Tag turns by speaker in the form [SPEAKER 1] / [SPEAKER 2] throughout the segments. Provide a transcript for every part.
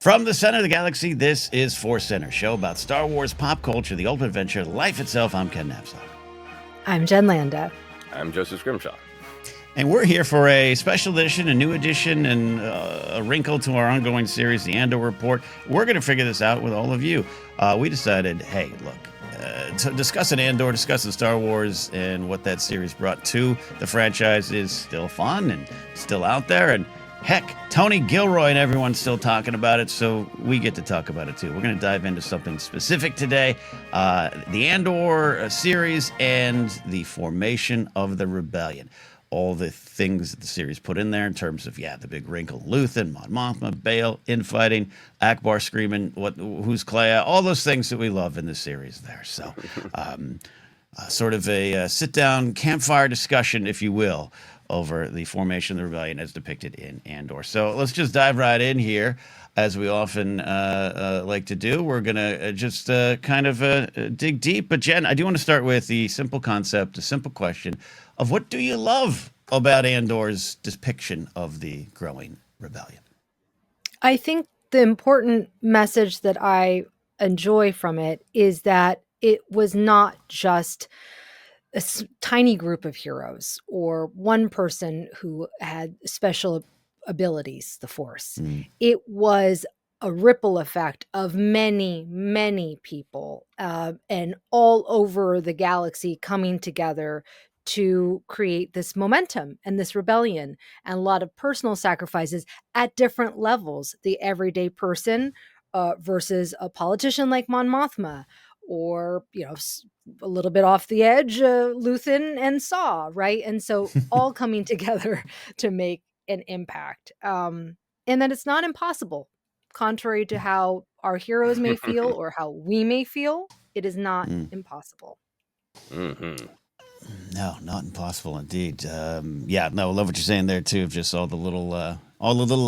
[SPEAKER 1] From the center of the galaxy, this is ForceCenter, show about Star Wars pop culture, the ultimate adventure, life itself. I'm Ken Knapsack.
[SPEAKER 2] I'm Jen Landa.
[SPEAKER 3] I'm Joseph Scrimshaw.
[SPEAKER 1] And we're here for a special edition, a new edition, and a wrinkle to our ongoing series, the Andor Report. We're going to figure this out with all of you. We decided, hey, look, to discussing Andor, discussing Star Wars and what that series brought to the franchise is still fun and still out there. And heck, Tony Gilroy and everyone's still talking about it, so we get to talk about it too. We're going to dive into something specific today, the Andor series and the formation of the rebellion. All the things that the series put in there in terms of, the big wrinkle, Luthen, Mothma, Bail, infighting, Akbar screaming, who's Clea, all those things that we love in the series there. So sort of a sit-down campfire discussion, if you will, over the formation of the rebellion as depicted in Andor. So let's just dive right in here, as we often like to do. We're going to just kind of dig deep. But Jen, I do want to start with the simple concept, the simple question of what do you love about Andor's depiction of the growing rebellion?
[SPEAKER 2] I think the important message that I enjoy from it is that it was not just a tiny group of heroes or one person who had special abilities, the Force. It was a ripple effect of many, many people and all over the galaxy coming together to create this momentum and this rebellion, and a lot of personal sacrifices at different levels. The everyday person versus a politician like Mon Mothma, or a little bit off the edge, Luthen and Saw, right? And so all coming together to make an impact, and that it's not impossible, contrary to how our heroes may feel or how we may feel. It is not impossible.
[SPEAKER 3] Mm-hmm.
[SPEAKER 1] No, not impossible indeed. I love what you're saying there too, of just all the little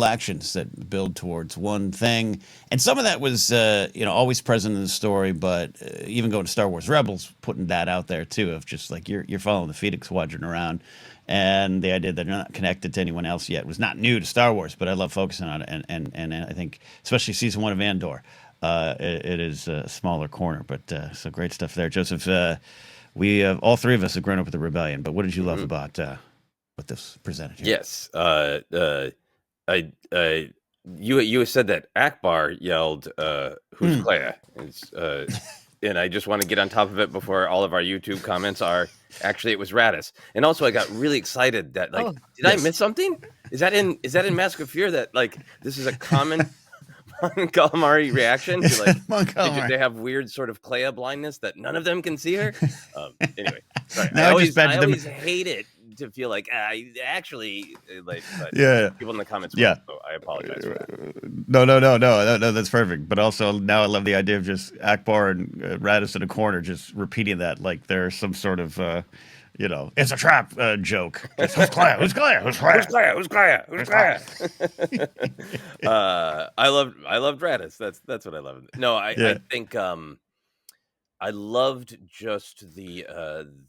[SPEAKER 1] actions that build towards one thing. And some of that was, always present in the story, but even going to Star Wars Rebels, putting that out there too, of just like you're following the Phoenix Squadron around, and the idea that they're not connected to anyone else yet was not new to Star Wars, but I love focusing on it, and I think especially season 1 of Andor, it is a smaller corner, but so great stuff there, Joseph. We all three of us have grown up with the rebellion, but what did you love about what this presented here?
[SPEAKER 3] Yes, you said that Akbar yelled, "Who's Clea?" And I just want to get on top of it before all of our YouTube comments are actually it was Radis. And also I got really excited that did I miss something? Is that in Mask of Fear that this is a common calamari reaction to they have weird sort of Clea blindness that none of them can see her. Anyway, sorry. I always hate it to feel like actually people in the comments so I apologize for that.
[SPEAKER 1] No, that's perfect. But also now I love the idea of just Akbar and Radis in a corner just repeating that like there's some sort of it's a trap joke. Just, who's Clea? Who's Clea? Who's Clea?
[SPEAKER 3] Who's Clea? Who's Clea? Who's Clea? I loved Radis. That's what I love. No, I think I loved just the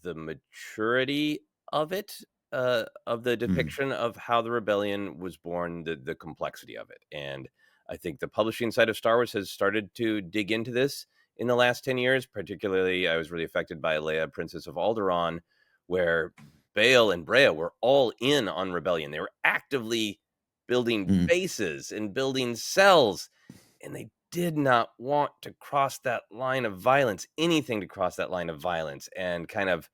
[SPEAKER 3] maturity of it, of the depiction of how the rebellion was born, the complexity of it. And I think the publishing side of Star Wars has started to dig into this in the last 10 years. Particularly, I was really affected by Leia, Princess of Alderaan, where Bail and Brea were all in on rebellion. They were actively building bases and building cells, and they did not want to cross that line of violence, anything to cross that line of violence, and kind of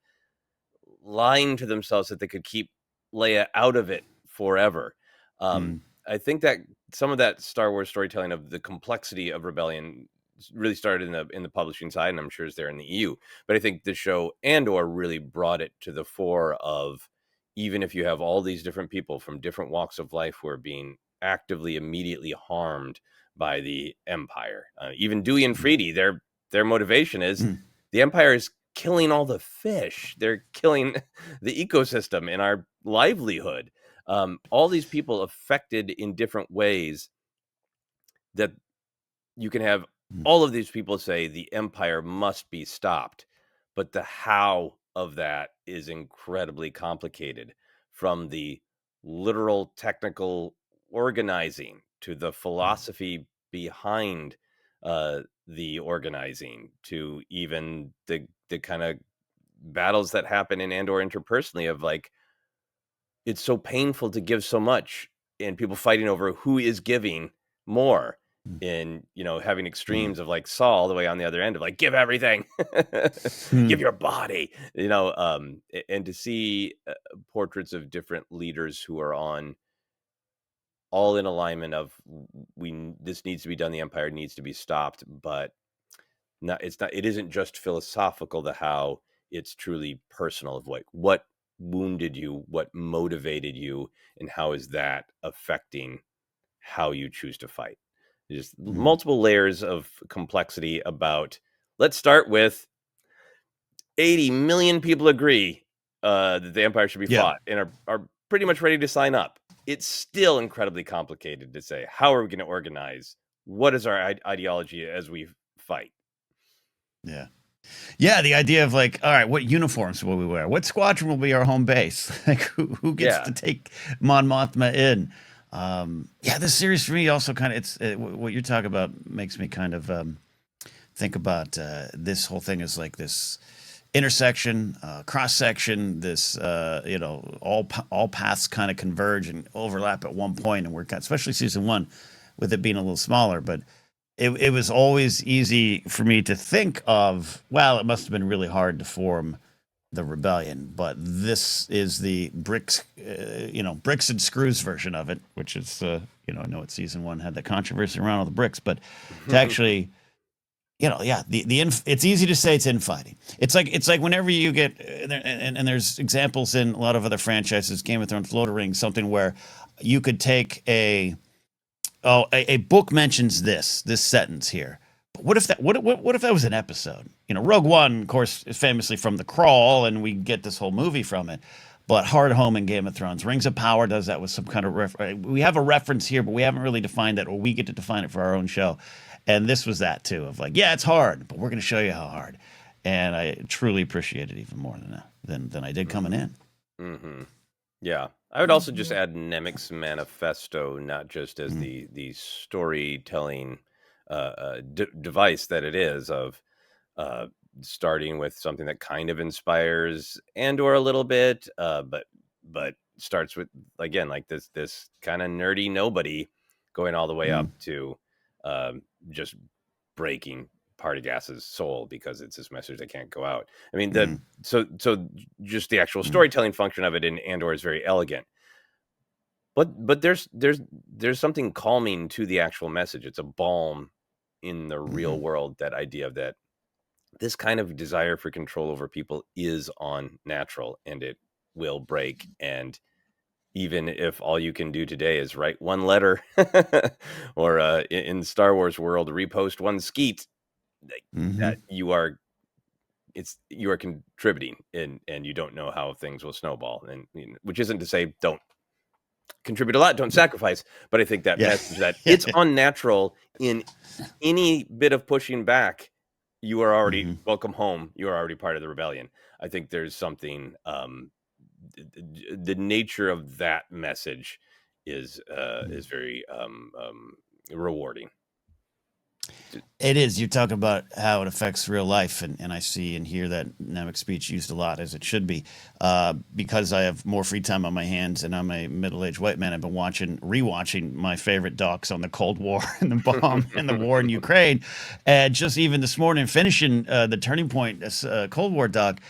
[SPEAKER 3] lying to themselves that they could keep Leia out of it forever. I think that some of that Star Wars storytelling of the complexity of rebellion really started in the publishing side, and I'm sure it's there in the EU. But I think the show Andor really brought it to the fore of, even if you have all these different people from different walks of life who are being actively, immediately harmed by the Empire. Even Dewey and Freedy, their motivation is the Empire is killing all the fish. They're killing the ecosystem and our livelihood. All these people affected in different ways, that you can have all of these people say the Empire must be stopped, but the how of that is incredibly complicated, from the literal technical organizing to the philosophy behind the organizing, to even the kind of battles that happen in Andor interpersonally, of like, it's so painful to give so much, and people fighting over who is giving more, in, having extremes of like Saul all the way on the other end of like, give everything, give your body, and to see portraits of different leaders who are all in alignment of, this needs to be done, the Empire needs to be stopped, but it isn't just philosophical, the how, it's truly personal, of like, what wounded you, what motivated you, and how is that affecting how you choose to fight. Just multiple layers of complexity about, let's start with 80 million people agree that the Empire should be fought and are pretty much ready to sign up. It's still incredibly complicated to say, how are we going to organize? What is our ideology as we fight?
[SPEAKER 1] Yeah. Yeah, the idea of like, all right, what uniforms will we wear? What squadron will be our home base? Like, who gets to take Mon Mothma in? This series for me also kind of, what you're talking about makes me kind of think about this whole thing as like this intersection, cross section, this all paths kind of converge and overlap at one point, and we're especially season 1 with it being a little smaller, but it was always easy for me to think of, well, it must have been really hard to form the rebellion, but this is the bricks and screws version of it, which is, I know it's season 1 had that controversy around all the bricks, but to actually, it's easy to say it's infighting. It's like whenever you get, and there's examples in a lot of other franchises, Game of Thrones, Lord of the Rings, something where you could take a book mentions this sentence here. But what if that was an episode? Rogue One, of course, is famously from The Crawl, and we get this whole movie from it. But Hard Home in Game of Thrones, Rings of Power does that with some kind of we have a reference here, but we haven't really defined that, or we get to define it for our own show. And this was that too, of like, yeah, it's hard, but we're going to show you how hard. And I truly appreciate it even more than I did coming in.
[SPEAKER 3] Mm-hmm. Yeah. I would also just add Nemec's manifesto, not just as the storytelling device that it is, of starting with something that kind of inspires Andor a little bit, but starts with, again, like this kind of nerdy nobody going all the way up to just breaking Partagas's soul because it's this message that can't go out. I mean, so just the actual storytelling function of it in Andor is very elegant, but there's something calming to the actual message. It's a balm in the real world, that idea of that this kind of desire for control over people is unnatural, and it will break. And even if all you can do today is write one letter, or in Star Wars world, repost one skeet, that you are contributing, and you don't know how things will snowball. And which isn't to say don't contribute a lot, don't sacrifice, but I think that message that it's unnatural in any bit of pushing back, you are already welcome home. You are already part of the rebellion. I think there's something, the nature of that message is very rewarding.
[SPEAKER 1] It is. You talk about how it affects real life, and I see and hear that Nemec speech used a lot, as it should be, because I have more free time on my hands, and I'm a middle-aged white man. I've been rewatching my favorite docs on the Cold War and the bomb and the war in Ukraine, and just even this morning finishing the Turning Point Cold War doc.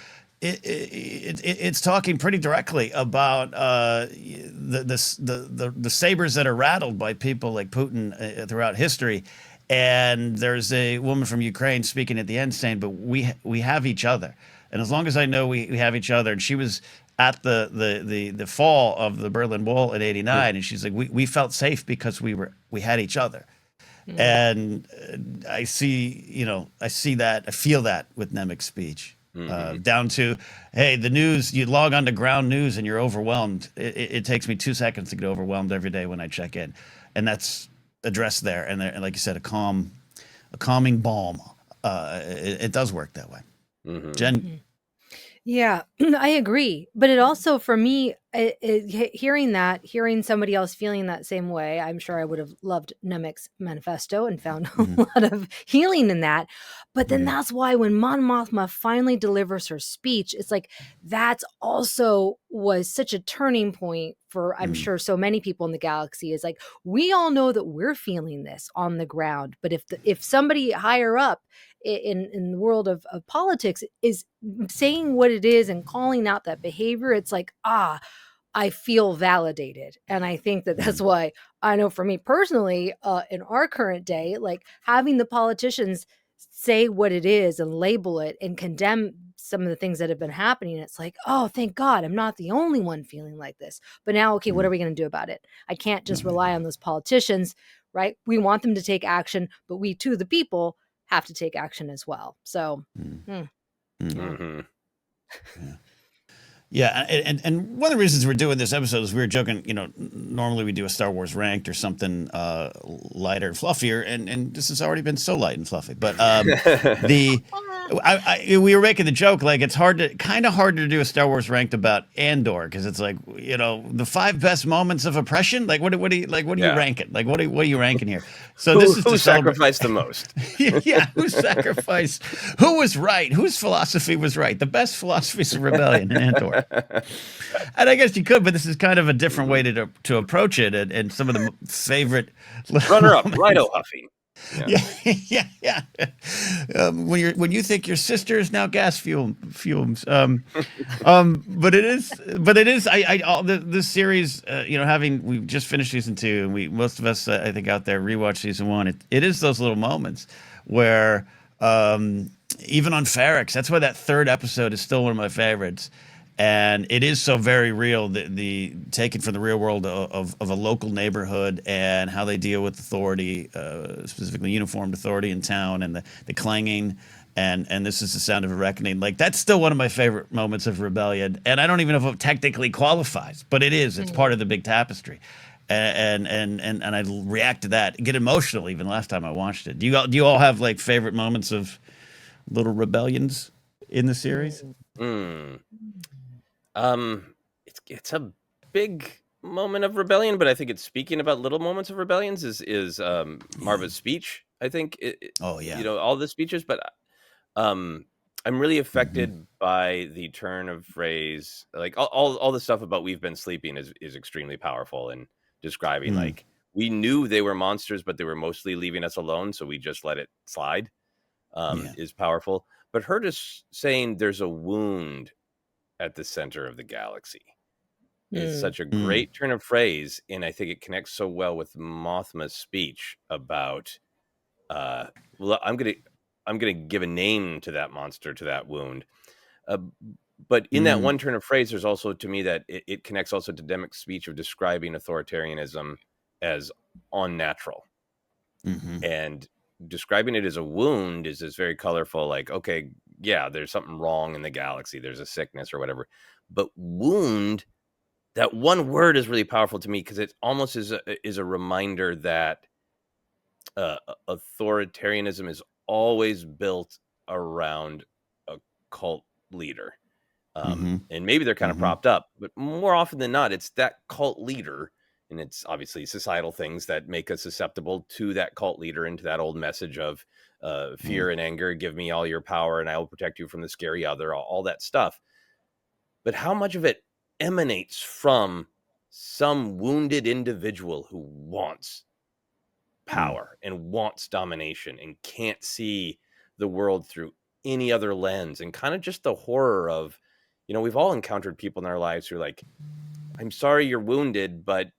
[SPEAKER 1] It's talking pretty directly about the sabers that are rattled by people like Putin throughout history. And there's a woman from Ukraine speaking at the end saying, but we have each other. And as long as I know we have each other. And she was at the fall of the Berlin Wall in '89. And she's like, we felt safe because we had each other. And I see that, I feel that with Nemec's speech. Down to, hey, the news, you log on to ground news and you're overwhelmed. It takes me 2 seconds to get overwhelmed every day when I check in. And that's addressed there. And like you said, a calming balm. It does work that way. Jen?
[SPEAKER 2] Yeah, I agree. But it also, for me, hearing somebody else feeling that same way, I'm sure I would have loved Nemec's Manifesto and found a lot of healing in that. But then that's why when Mon Mothma finally delivers her speech, it's like that's also was such a turning point for, I'm sure, so many people in the galaxy. Is like, we all know that we're feeling this on the ground, but if somebody higher up in the world of politics is saying what it is and calling out that behavior, it's like, I feel validated. And I think that that's why I know for me personally, in our current day, like having the politicians say what it is and label it and condemn some of the things that have been happening, it's like, oh, thank God I'm not the only one feeling like this. But now, okay, what are we going to do about it? I can't just rely on those politicians, right? We want them to take action, but we too, the people, have to take action as well. So,
[SPEAKER 1] Yeah, and one of the reasons we're doing this episode is we were joking, normally we do a Star Wars ranked or something lighter and fluffier, and this has already been so light and fluffy. But we were making the joke, like it's kind of hard to do a Star Wars ranked about Andor, because it's like, the 5 best moments of oppression. Like what do you rank it? Like what are you ranking here? So this is
[SPEAKER 3] who sacrificed the most?
[SPEAKER 1] Yeah, who sacrificed? Who was right? Whose philosophy was right? The best philosophies of rebellion in Andor. And I guess you could, but this is kind of a different way to approach it, and some of the favorite
[SPEAKER 3] runner-up, Rhino Huffy.
[SPEAKER 1] Yeah. When you think your sister is now gas fumes. But it is. This series, we've just finished season 2, and most of us, I think, out there rewatch season 1. It is those little moments where, even on Ferrex, that's why that 3rd episode is still one of my favorites. And it is so very real, the taken from the real world of a local neighborhood and how they deal with authority, specifically uniformed authority in town, and the clanging, and this is the sound of a reckoning. Like, that's still one of my favorite moments of rebellion, and I don't even know if it technically qualifies, but it is. It's part of the big tapestry, and I react to that, get emotional even last time I watched it. Do you all have like favorite moments of little rebellions in the series?
[SPEAKER 3] It's a big moment of rebellion, but I think it's speaking about little moments of rebellions is Marva's speech. I think all the speeches, but I'm really affected by the turn of phrase. Like all the stuff about we've been sleeping is extremely powerful in describing like we knew they were monsters, but they were mostly leaving us alone, so we just let it slide. Is powerful, but her just saying there's a wound at the center of the galaxy is such a great turn of phrase, and I think it connects so well with Mothma's speech about I'm gonna give a name to that monster, to that wound, but in that one turn of phrase, there's also, to me, that it connects also to Nemec's speech of describing authoritarianism as unnatural, and describing it as a wound is very colorful. Like, okay, yeah, there's something wrong in the galaxy, there's a sickness or whatever, but wound, that one word is really powerful to me, because it almost is a reminder that authoritarianism is always built around a cult leader, and maybe they're kind of propped up, but more often than not, it's that cult leader. And it's obviously societal things that make us susceptible to that cult leader and to that old message of fear and anger. Give me all your power and I will protect you from the scary other, all that stuff. But how much of it emanates from some wounded individual who wants power and wants domination and can't see the world through any other lens, and kind of just the horror of, we've all encountered people in our lives who are like, I'm sorry you're wounded, but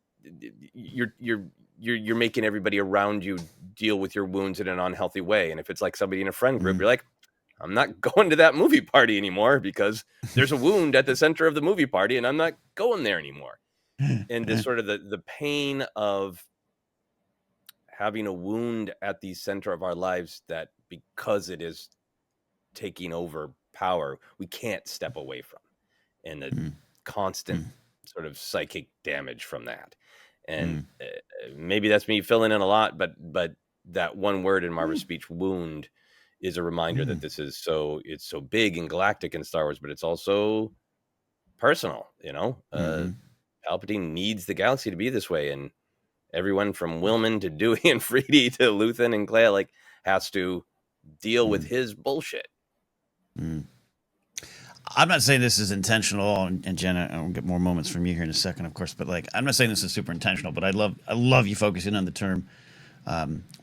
[SPEAKER 3] you're making everybody around you deal with your wounds in an unhealthy way. And if it's like somebody in a friend group, you're like, I'm not going to that movie party anymore because there's a wound at the center of the movie party and I'm not going there anymore. And this sort of the pain of having a wound at the center of our lives, that because it is taking over power, we can't step away from, and the constant sort of psychic damage from that. And maybe that's me filling in a lot, but that one word in Marva's speech, wound, is a reminder that it's so big and galactic in Star Wars, but it's also personal, Palpatine needs the galaxy to be this way, and everyone from Wilman to Dewey and Freedy to Luthen and Clea like has to deal with his bullshit.
[SPEAKER 1] I'm not saying this is intentional, and Jenna, I'll get more moments from you here in a second, of course. But like, I'm not saying this is super intentional, but I love you focusing on the term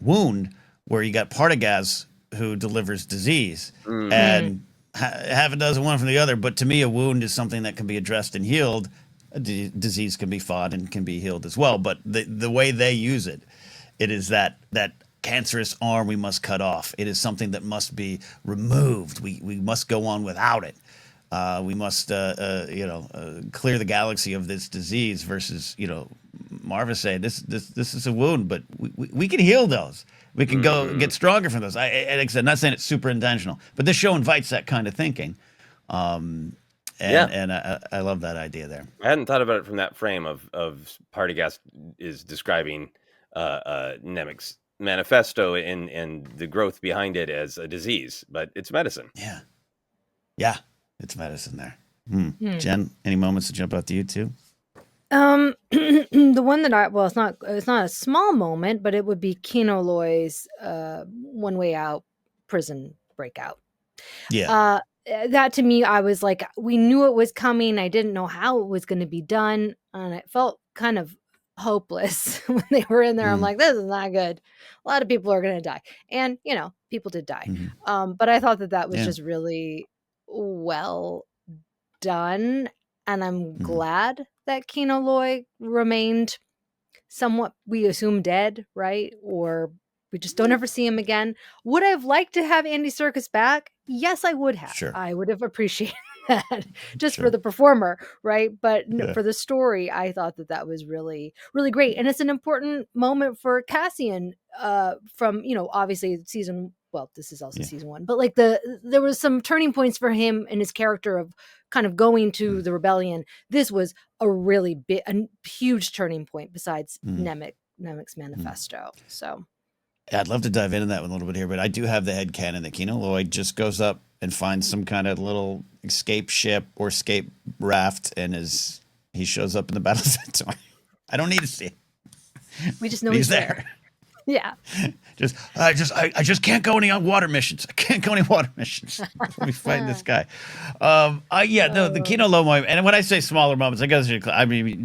[SPEAKER 1] wound, where you got Partagaz who delivers disease, and half a dozen one from the other. But to me, a wound is something that can be addressed and healed. A disease can be fought and can be healed as well. But the way they use it, it is that cancerous arm we must cut off. It is something that must be removed. We must go on without it. We must, clear the galaxy of this disease. Versus, Marva saying this is a wound, but we can heal those. We can go get stronger from those. I'm not saying it's super intentional, but this show invites that kind of thinking. And I love that idea there.
[SPEAKER 3] I hadn't thought about it from that frame of Partagaz is describing Nemec's manifesto and the growth behind it as a disease, but it's medicine.
[SPEAKER 1] Yeah, it's medicine there. Jen, any moments to jump out to you too?
[SPEAKER 2] The one that it's not a small moment, but it would be Kino Loy's One Way Out prison breakout.
[SPEAKER 1] Yeah.
[SPEAKER 2] That to me, I was like, we knew it was coming. I didn't know how it was going to be done. And it felt kind of hopeless when they were in there. I'm like, this is not good. A lot of people are going to die. And, people did die. But I thought that was just really well done. And I'm glad that Kino Loy remained somewhat, we assume, dead, right? Or we just don't ever see him again. Would I have liked to have Andy Serkis back? Yes, I would have.
[SPEAKER 1] Sure.
[SPEAKER 2] I would have appreciated that just for the performer, right? But for the story, I thought that was really, really great. And it's an important moment for Cassian from, obviously season. Well, this is also season 1, but like there was some turning points for him and his character of kind of going to the rebellion. This was a really a huge turning point besides Nemec's manifesto. So.
[SPEAKER 1] Yeah, I'd love to dive into that one a little bit here, but I do have the headcanon that Kino Loy just goes up and finds some kind of little escape ship or escape raft, and he shows up in the Battle of Centaur. I don't need to see it.
[SPEAKER 2] We just know
[SPEAKER 1] he's there.
[SPEAKER 2] Yeah.
[SPEAKER 1] I just can't go any water missions. I can't go any water missions. Let me fight this guy. The Kino Loy moment, and when I say smaller moments,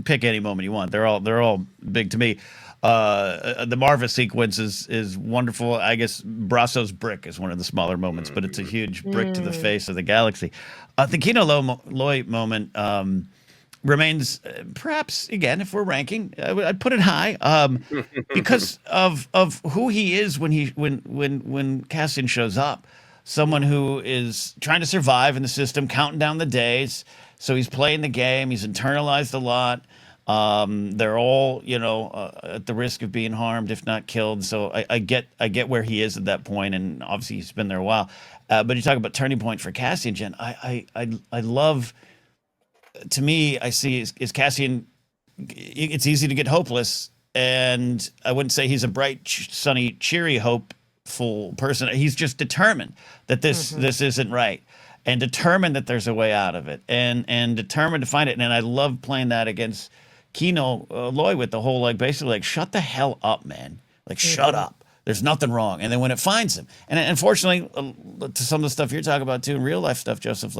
[SPEAKER 1] pick any moment you want. They're all big to me. The Marva sequence is wonderful. I guess Brasso's brick is one of the smaller moments, but it's a huge brick to the face of the galaxy. The Kino Loy moment remains perhaps, again, if we're ranking, I'd put it high because of who he is when Cassian shows up. Someone who is trying to survive in the system, counting down the days. So he's playing the game. He's internalized a lot. They're all, at the risk of being harmed, if not killed. So I get where he is at that point, and obviously he's been there a while. But you talk about turning point for Cassian, Jen. I love. To me, I see is Cassian. It's easy to get hopeless, and I wouldn't say he's a bright, sunny, cheery, hopeful person. He's just determined that this isn't right, and determined that there's a way out of it, and determined to find it. And I love playing that against Kino Loy with the whole basically shut the hell up, man. Shut up. There's nothing wrong. And then when it finds him, and unfortunately, to some of the stuff you're talking about too, in real life stuff, Joseph,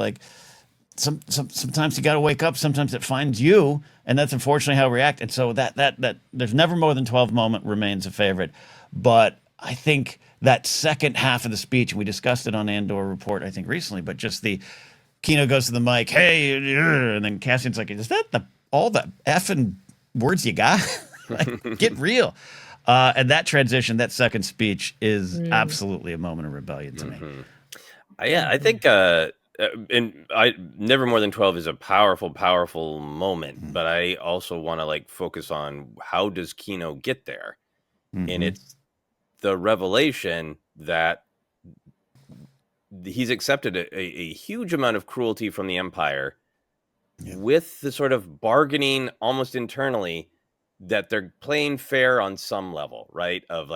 [SPEAKER 1] sometimes you got to wake up. Sometimes it finds you, and that's unfortunately how we react. And so that there's never more than 12 moment remains a favorite. But I think that second half of the speech, and we discussed it on Andor report, I think recently, but just the Kino goes to the mic, hey, and then Cassian's like, is that all the effing words you got? Get real. And that transition, that second speech is absolutely a moment of rebellion to me.
[SPEAKER 3] I think and I never more than 12 is a powerful moment, but I also want to focus on how does Kino get there? And it's the revelation that he's accepted a huge amount of cruelty from the Empire with the sort of bargaining almost internally that they're playing fair on some level, right? Of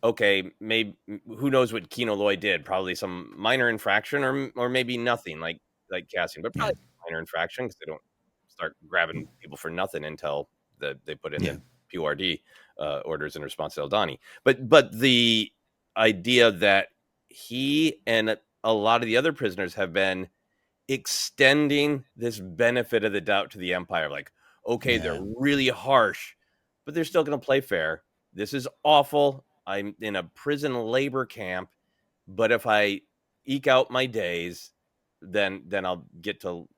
[SPEAKER 3] okay, maybe who knows what Kino Loy did? Probably some minor infraction, or maybe nothing, like Cassian, but probably minor infraction because they don't start grabbing people for nothing until they put in the PORD orders in response to Aldhani. But the idea that he and a lot of the other prisoners have been extending this benefit of the doubt to the Empire, like, okay, they're really harsh, but they're still going to play fair. This is awful. I'm in a prison labor camp, but if I eke out my days, then I'll get to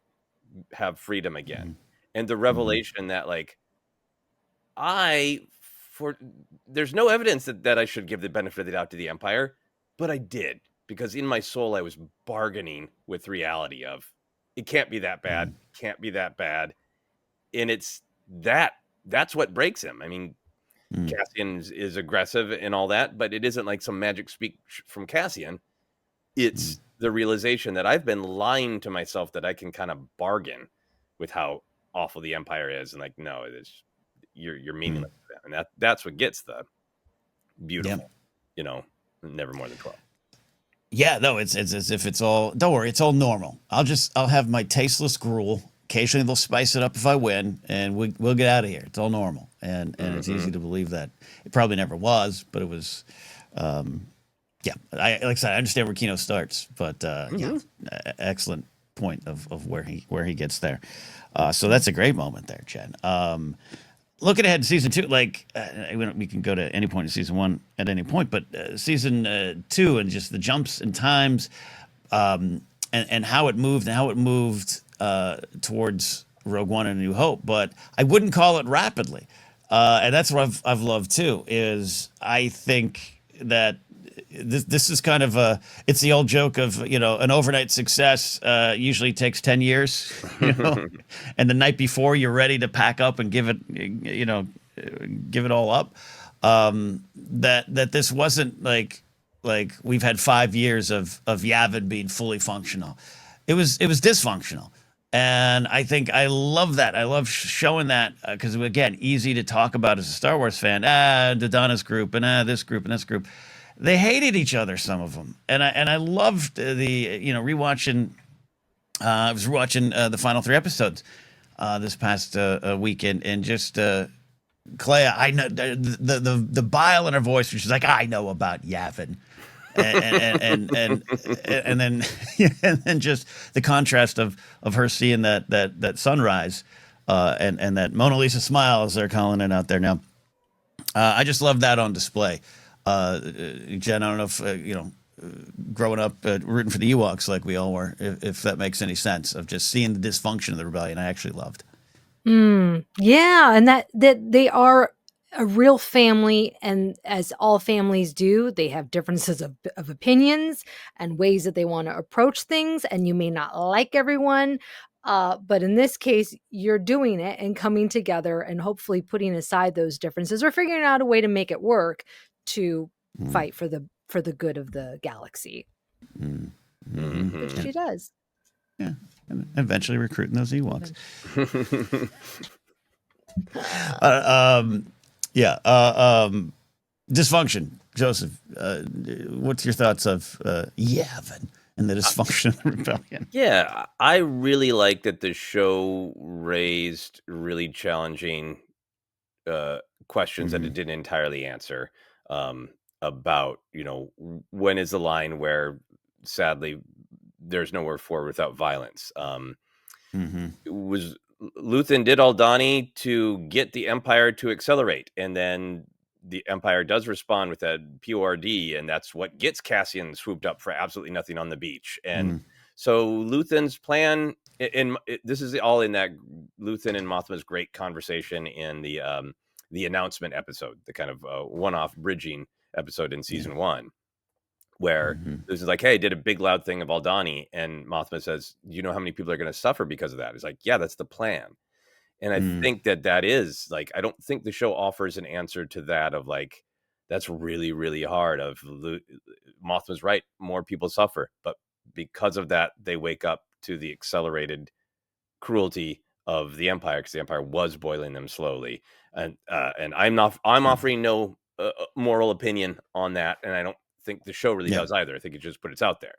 [SPEAKER 3] have freedom again. And the revelation that, like, there's no evidence that I should give the benefit of the doubt to the Empire, but I did, because in my soul I was bargaining with reality of, it can't be that bad, can't be that bad. And it's that's what breaks him. I mean, Cassian is aggressive and all that, but it isn't like some magic speak from Cassian. It's the realization that I've been lying to myself that I can kind of bargain with how awful the Empire is, and like, no, you're meaningless to them. And that's what gets the beautiful, never more than 12.
[SPEAKER 1] Yeah, no, it's as if it's all, don't worry, it's all normal. I'll have my tasteless gruel. Occasionally they'll spice it up if I win, and we'll get out of here. It's all normal. And it's easy to believe that. It probably never was, but it was, like I said, I understand where Kino starts, but excellent point of where he gets there. So that's a great moment there, Jen. Looking ahead to season 2, like we can go to any point in season 1 at any point, but season 2 and just the jumps in times, and how it moved towards Rogue One and A New Hope. But I wouldn't call it rapidly, and that's what I've loved too. Is I think that this is kind of it's the old joke of, an overnight success usually takes 10 years, and the night before you're ready to pack up and give it all up. That this wasn't like we've had 5 years of Yavin being fully functional. It was dysfunctional. And I think I love that. I love showing that, because again, easy to talk about as a Star Wars fan. Dodonna's group and this group and this group. They hated each other, some of them, and I loved the rewatching. I was rewatching the final 3 episodes this past weekend, and just Clea, I know the bile in her voice, which is like, I know about Yavin, and then and then just the contrast of her seeing that sunrise, and that Mona Lisa smile, as they're calling it out there now. I just love that on display. Jen, I don't know if growing up rooting for the Ewoks like we all were, if that makes any sense, of just seeing the dysfunction of the rebellion, I actually loved.
[SPEAKER 2] Yeah, and that they are a real family, and as all families do, they have differences of opinions and ways that they want to approach things, and you may not like everyone. But in this case, you're doing it and coming together and hopefully putting aside those differences or figuring out a way to make it work to fight for the good of the galaxy. Which she does.
[SPEAKER 1] Yeah. And eventually recruiting those Ewoks. Dysfunction. Joseph, what's your thoughts of Yavin and the dysfunction of the rebellion?
[SPEAKER 3] Yeah, I really like that the show raised really challenging questions that it didn't entirely answer, about, when is the line where, sadly, there's nowhere forward without violence. Was Luthen did Aldhani to get the Empire to accelerate, and then the Empire does respond with a PORD, and that's what gets Cassian swooped up for absolutely nothing on the beach. And so Luthen's plan, this is all in that Luthen and Mothma's great conversation in the announcement episode, the kind of one-off bridging episode in season 1, where this is like, hey, did a big loud thing of Aldhani, and Mothma says, do you know how many people are going to suffer because of that? It's like, yeah, that's the plan. And I think that is like, I don't think the show offers an answer to that, of like, that's really, really hard. Of Mothma's right, more people suffer, but because of that, they wake up to the accelerated cruelty of the Empire, because the Empire was boiling them slowly. And I'm offering no moral opinion on that, and I don't think the show really does either. I think it just puts it out there.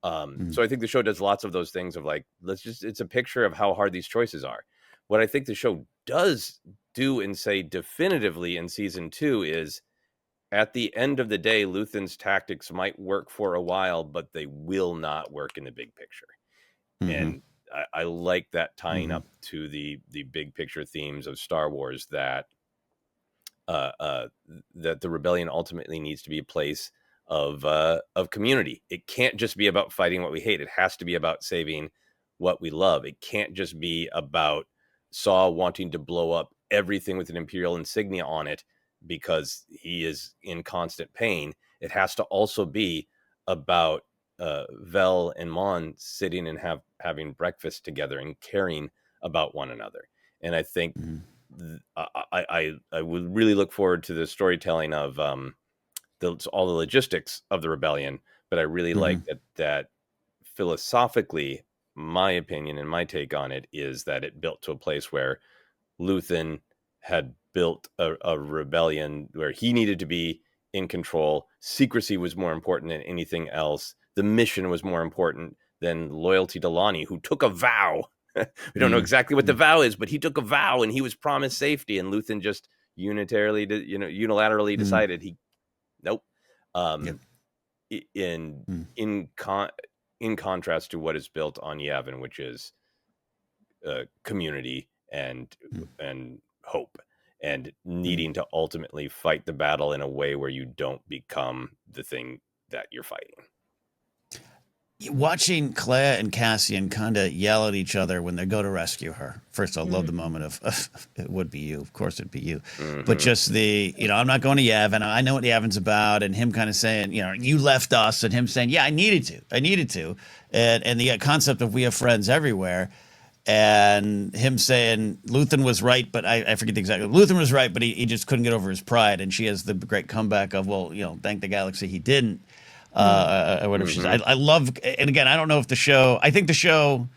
[SPEAKER 3] So I think the show does lots of those things of like, it's a picture of how hard these choices are. what I think the show does do and say definitively in season 2 is, at the end of the day, Luthen's tactics might work for a while, but they will not work in the big picture. And I like that tying up to the big picture themes of Star Wars, that that the rebellion ultimately needs to be a place of community. It can't just be about fighting what we hate. It has to be about saving what we love. It can't just be about Saw wanting to blow up everything with an Imperial insignia on it because he is in constant pain. It has to also be about Vel and Mon sitting and having breakfast together and caring about one another. And I think I would really look forward to the storytelling of all the logistics of the rebellion, but I really like that philosophically, my opinion and my take on it is that it built to a place where Luthen had built a rebellion where he needed to be in control. Secrecy was more important than anything else. The mission was more important than loyalty to Lonnie, who took a vow. We don't know exactly what the vow is, but he took a vow and he was promised safety, and Luthen just unilaterally decided nope. In contrast to what is built on Yavin, which is community and hope, and needing to ultimately fight the battle in a way where you don't become the thing that you're fighting.
[SPEAKER 1] Watching Claire and Cassian kind of yell at each other when they go to rescue her. First, I love the moment of it would be you. Of course, it'd be you. But just I'm not going to Yavin. I know what Yavin's about. And him kind of saying, you left us. And him saying, yeah, I needed to. And the concept of we have friends everywhere. And him saying Luthen was right, but I forget the exact. Luthen was right, but he just couldn't get over his pride. And she has the great comeback of, thank the galaxy he didn't. Or whatever she said. I love, and again, I don't know if I think the show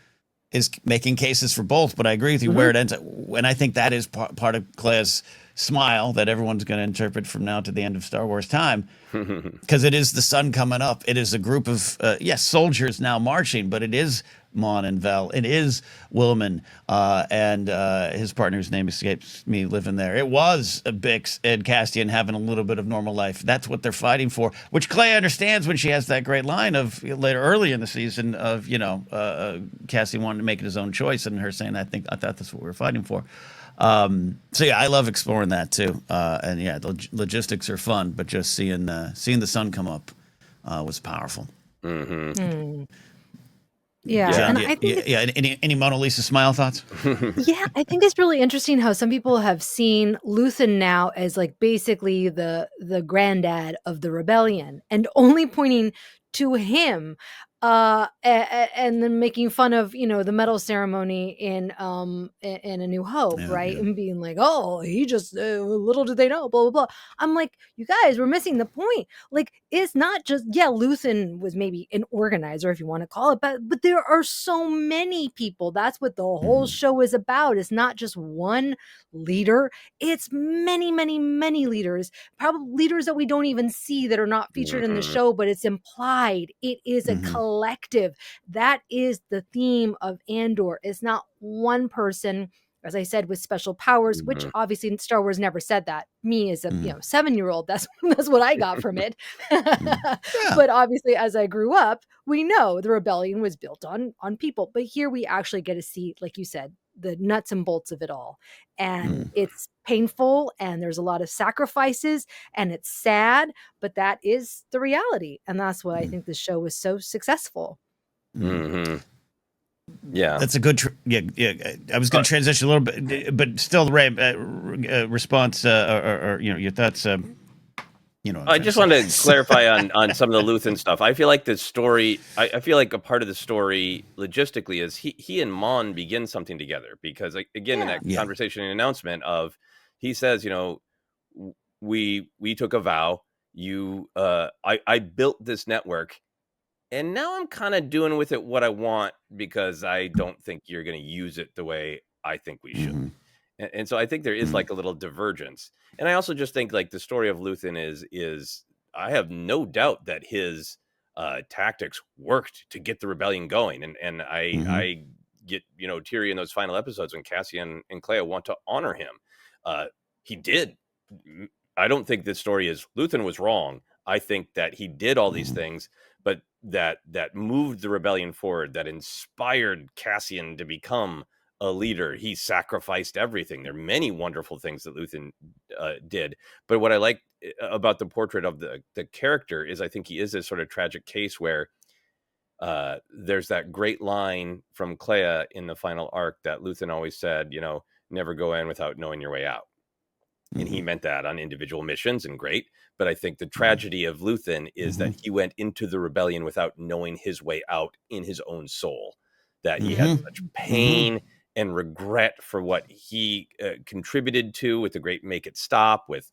[SPEAKER 1] is making cases for both, but I agree with you where it ends up. And I think that is part of Claire's smile that everyone's going to interpret from now to the end of Star Wars time, because it is the sun coming up. It is a group of, soldiers now marching, but it is Mon and Vel. It is Wilman and his partner's name escapes me living there. It was Bix and Castian having a little bit of normal life. That's what they're fighting for, which Clay understands when she has that great line of early in the season of, Castian wanting to make it his own choice and her saying, I thought that's what we were fighting for. I love exploring that too. The logistics are fun, but just seeing the sun come up was powerful.
[SPEAKER 2] Yeah,
[SPEAKER 1] John,
[SPEAKER 2] and I think
[SPEAKER 1] any Mona Lisa smile thoughts?
[SPEAKER 2] Yeah, I think it's really interesting how some people have seen Luthen now as like basically the granddad of the rebellion, and only pointing to him, and then making fun of the medal ceremony in A New Hope, right? And being like, oh, he just little did they know, blah blah blah. I'm like, you guys, we're missing the point. Like, it's not just Luthen was maybe an organizer, if you want to call it, but there are so many people. That's what the whole show is about. It's not just one leader. It's many, many, many leaders, probably leaders that we don't even see, that are not featured in the show, but it's implied. It is a collective. That is the theme of Andor. It's not one person, as I said, with special powers, which obviously Star Wars never said that. Me as a 7-year-old, that's what I got from it. But obviously, as I grew up, we know the rebellion was built on people. But here we actually get to see, like you said, the nuts and bolts of it all. And it's painful, and there's a lot of sacrifices, and it's sad, but that is the reality. And that's why I think the show was so successful.
[SPEAKER 3] Yeah,
[SPEAKER 1] that's a good. I was going to transition a little bit, but still, Ray, response or your thoughts.
[SPEAKER 3] I just wanted to clarify on some of the Luthen stuff. I feel like the story. I feel like a part of the story logistically is he and Mon begin something together, because again in that conversation and announcement of, he says, we took a vow. I built this network. And now I'm kind of doing with it what I want, because I don't think you're going to use it the way I think we should. And so I think there is like a little divergence. And I also just think like the story of Luthen is I have no doubt that his tactics worked to get the rebellion going. And I get, teary in those final episodes when Cassian and Clea want to honor him. He did. I don't think this story is Luthen was wrong. I think that he did all these things, but that moved the rebellion forward, that inspired Cassian to become a leader. He sacrificed everything. There are many wonderful things that Luthen did. But what I like about the portrait of the character is I think he is this sort of tragic case where there's that great line from Clea in the final arc that Luthen always said, never go in without knowing your way out. And he meant that on individual missions, and great. But I think the tragedy of Luthen is that he went into the rebellion without knowing his way out in his own soul, that he had such pain and regret for what he contributed to with the great Make It Stop, with,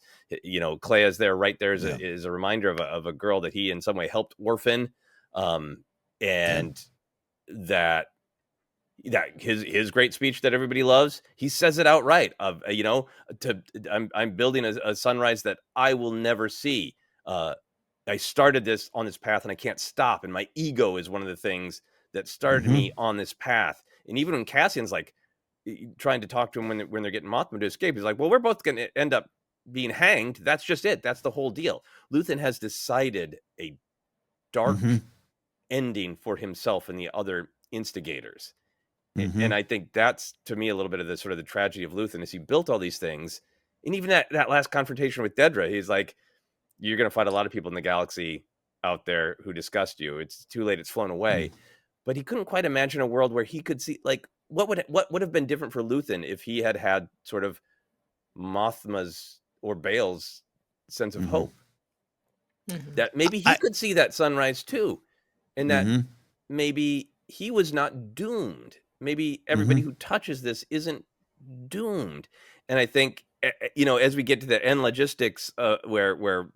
[SPEAKER 3] Clea's there, right there is a reminder of a girl that he in some way helped orphan. And that his great speech that everybody loves, he says it outright of, I'm building a sunrise that I will never see. I started on this path and I can't stop. And my ego is one of the things that started me on this path. And even when Cassian's like trying to talk to him when they're getting Mothma to escape, he's like, well, we're both going to end up being hanged. That's just it. That's the whole deal. Luthen has decided a dark ending for himself and the other instigators. And I think that's, to me, a little bit of the sort of the tragedy of Luthen is he built all these things. And even that last confrontation with Dedra, he's like, you're going to find a lot of people in the galaxy out there who disgust you. It's too late. It's flown away. But he couldn't quite imagine a world where he could see, like, what would have been different for Luthen if he had sort of Mothma's or Bael's sense of hope. That maybe he could see that sunrise too. And that maybe he was not doomed. Maybe everybody who touches this isn't doomed. And I think, as we get to the end logistics, where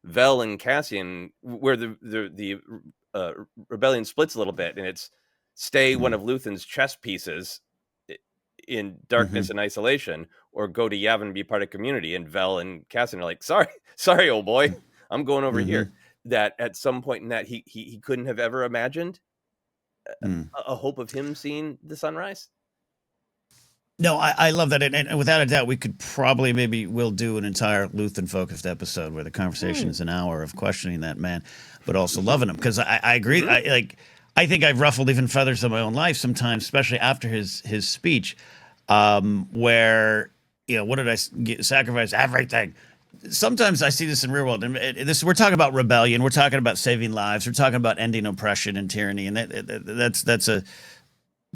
[SPEAKER 3] Vel and Cassian, where the rebellion splits a little bit, and it's stay one of Luthen's chess pieces in darkness and isolation, or go to Yavin and be part of community. And Vel and Cassian are like, sorry, old boy, I'm going over here. That at some point in that he couldn't have ever imagined a hope of him seeing the sunrise.
[SPEAKER 1] No, I love that. And without a doubt, we could probably we'll do an entire Luthen focused episode where the conversation is an hour of questioning that man, but also loving him. Because I agree. I think I've ruffled even feathers in my own life sometimes, especially after his speech, where, what did I sacrifice? Everything. Sometimes I see this in real world, and we're talking about rebellion, we're talking about saving lives, we're talking about ending oppression and tyranny, and that's a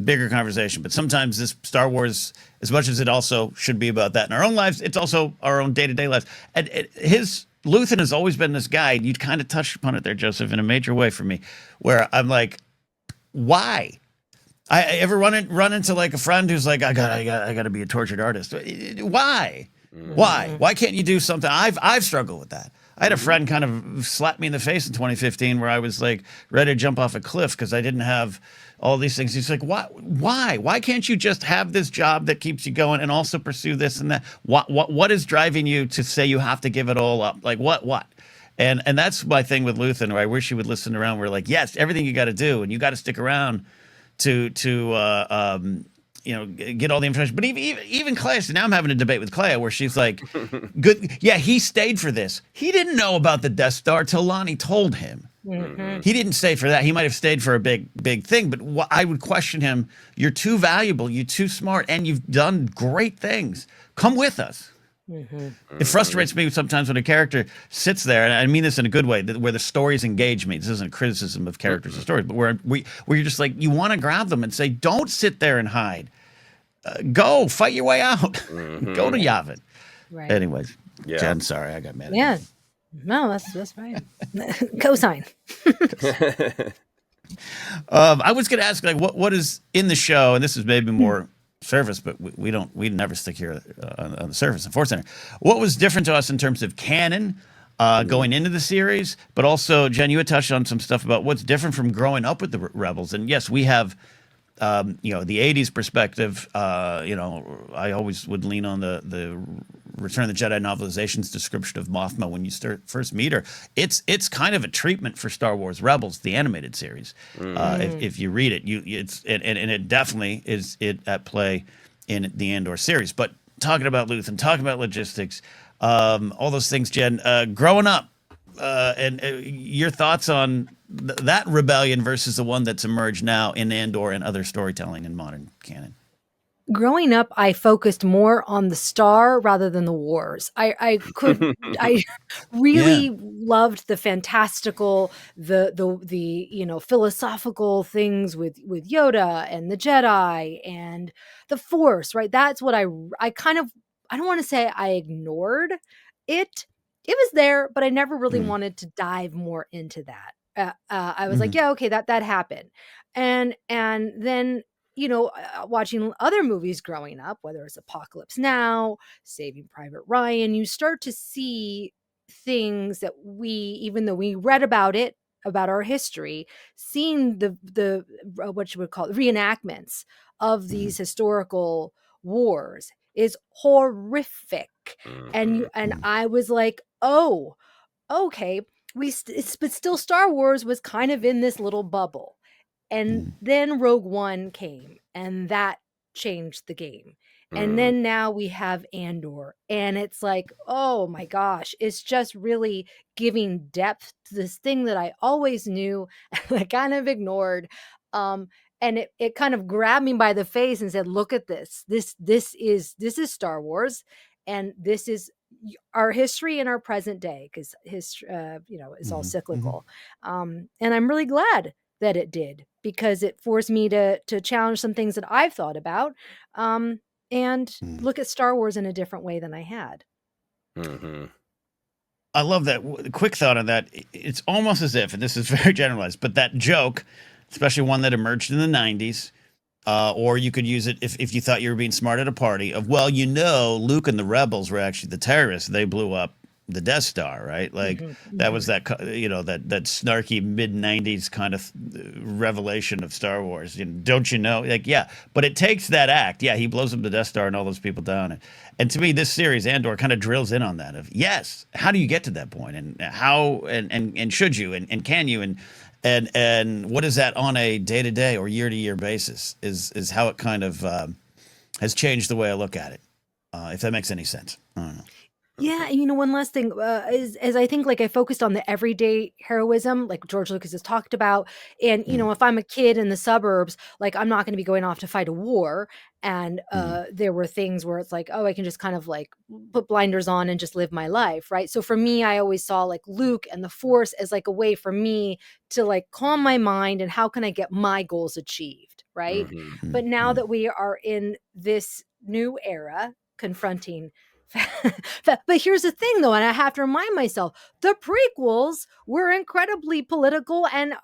[SPEAKER 1] bigger conversation. But sometimes this Star Wars, as much as it also should be about that in our own lives, it's also our own day-to-day lives. And Luthen has always been this guy. You kind of touched upon it there, Joseph, in a major way for me, where I'm like, why? I ever run into like a friend who's like, I gotta be a tortured artist. Why? Why can't you do something? I've struggled with that. I had a friend kind of slap me in the face in 2015 where I was like ready to jump off a cliff because I didn't have all these things. He's like, why can't you just have this job that keeps you going and also pursue this and that? What is driving you to say you have to give it all up? Like what? And that's my thing with Luthen, where I wish he would listen around. We're like, yes, everything you got to do, and you got to stick around to get all the information. But even Clea, so now I'm having a debate with Clea where she's like, good. Yeah, he stayed for this. He didn't know about the Death Star till Lonnie told him. He didn't stay for that. He might have stayed for a big thing, but I would question him. You're too valuable. You're too smart, and you've done great things. Come with us. It frustrates me sometimes when a character sits there, and I mean this in a good way, where the stories engage me. This isn't a criticism of characters or stories, but where you're just like, you want to grab them and say, don't sit there and hide. Go fight your way out. Go to Yavin.
[SPEAKER 2] Right.
[SPEAKER 1] Anyways, Jen, sorry, I got mad at you.
[SPEAKER 2] Yeah. No, that's fine. Cosign.
[SPEAKER 1] I was going to ask, like, what is in the show, and this is maybe more surface, but we never stick here on the surface in ForceCenter. What was different to us in terms of canon going into the series, but also, Jen, you had touched on some stuff about what's different from growing up with the Rebels. And yes, we have the 80s perspective. I always would lean on the Return of the Jedi novelization's description of Mothma when you first meet her, it's kind of a treatment for Star Wars Rebels, the animated series. If you read it, it's it definitely is at play in the Andor series. But talking about Luthen, talking about logistics, all those things, Jen, growing up, and your thoughts on that rebellion versus the one that's emerged now in Andor and other storytelling in modern canon.
[SPEAKER 2] Growing up, I focused more on the star rather than the wars. I really loved the fantastical, the philosophical things with Yoda and the Jedi and the Force, right? That's what I kind of, I don't want to say I ignored it. It was there, but I never really wanted to dive more into that. I was like, yeah, okay, that happened. And then watching other movies growing up, whether it's Apocalypse Now, Saving Private Ryan, you start to see things that even though we read about it, about our history, seeing the what you would call reenactments of these historical wars is horrific. And I was like, oh, okay, but still Star Wars was kind of in this little bubble. And then Rogue One came, and that changed the game. And then now we have Andor, and it's like, oh my gosh, it's just really giving depth to this thing that I always knew, I kind of ignored. And it kind of grabbed me by the face and said, look at this. This is Star Wars, and this is our history in our present day, because history, is all cyclical. And I'm really glad that it did, because it forced me to challenge some things that I've thought about, and look at Star Wars in a different way than I had.
[SPEAKER 1] I love that. Quick thought on that. It's almost as if, and this is very generalized, but that joke, especially one that emerged in the 90s, or you could use it if you thought you were being smart at a party, of, well, Luke and the rebels were actually the terrorists. They blew up the Death Star, right? Like that was that snarky mid 90s kind of revelation of Star Wars. Don't you know? Like, yeah, but it takes that act. Yeah, he blows up the Death Star and all those people down. And to me, this series, Andor, kind of drills in on that of, yes, how do you get to that point, and how, and should you, and can you, and what is that on a day-to-day or year-to-year basis is how it kind of has changed the way I look at it, if that makes any sense. I don't know.
[SPEAKER 2] Yeah, one last thing is I think, like, I focused on the everyday heroism, like George Lucas has talked about. And if I'm a kid in the suburbs, like, I'm not going to be going off to fight a war. And there were things where it's like, oh, I can just kind of like put blinders on and just live my life, right? So for me, I always saw like Luke and the Force as like a way for me to like calm my mind and how can I get my goals achieved, right? But now that we are in this new era confronting but here's the thing, though, and I have to remind myself, the prequels were incredibly political, and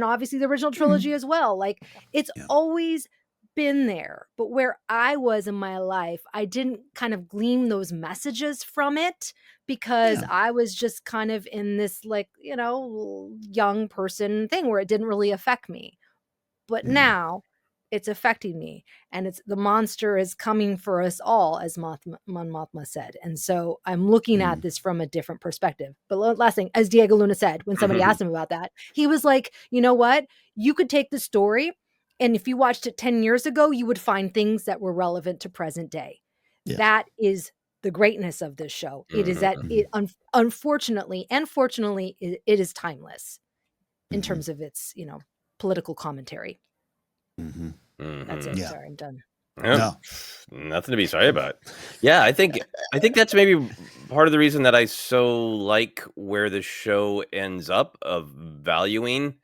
[SPEAKER 2] obviously the original trilogy as well. Like, it's always been there. But where I was in my life, I didn't kind of glean those messages from it, because I was just kind of in this, like, young person thing where it didn't really affect me. But now it's affecting me, and the monster is coming for us all, as Mothma said. And so I'm looking at this from a different perspective. But last thing, as Diego Luna said, when somebody asked him about that, he was like, you know what? You could take the story, and if you watched it 10 years ago, you would find things that were relevant to present day. Yes. That is the greatness of this show. It is that it, unfortunately and fortunately, it is timeless in terms of its, political commentary. That's it. Sorry, I'm done.
[SPEAKER 3] No, nothing to be sorry about. Yeah, I think that's maybe part of the reason that I so like where the show ends up, of valuing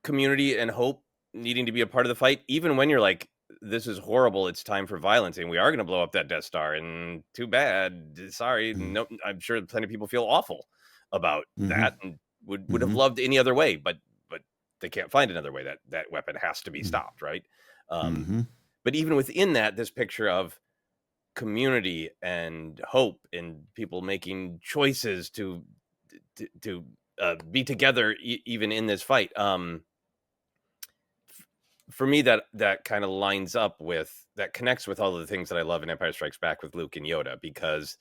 [SPEAKER 3] community and hope needing to be a part of the fight, even when you're like, this is horrible, it's time for violence, and we are going to blow up that Death Star, and too bad, sorry. No, I'm sure plenty of people feel awful about that and would have loved any other way, but they can't find another way. That weapon has to be stopped, right? But even within that, this picture of community and hope and people making choices to be together, even in this fight. for me, that kind of lines up with, that connects with all of the things that I love in Empire Strikes Back with Luke and Yoda, because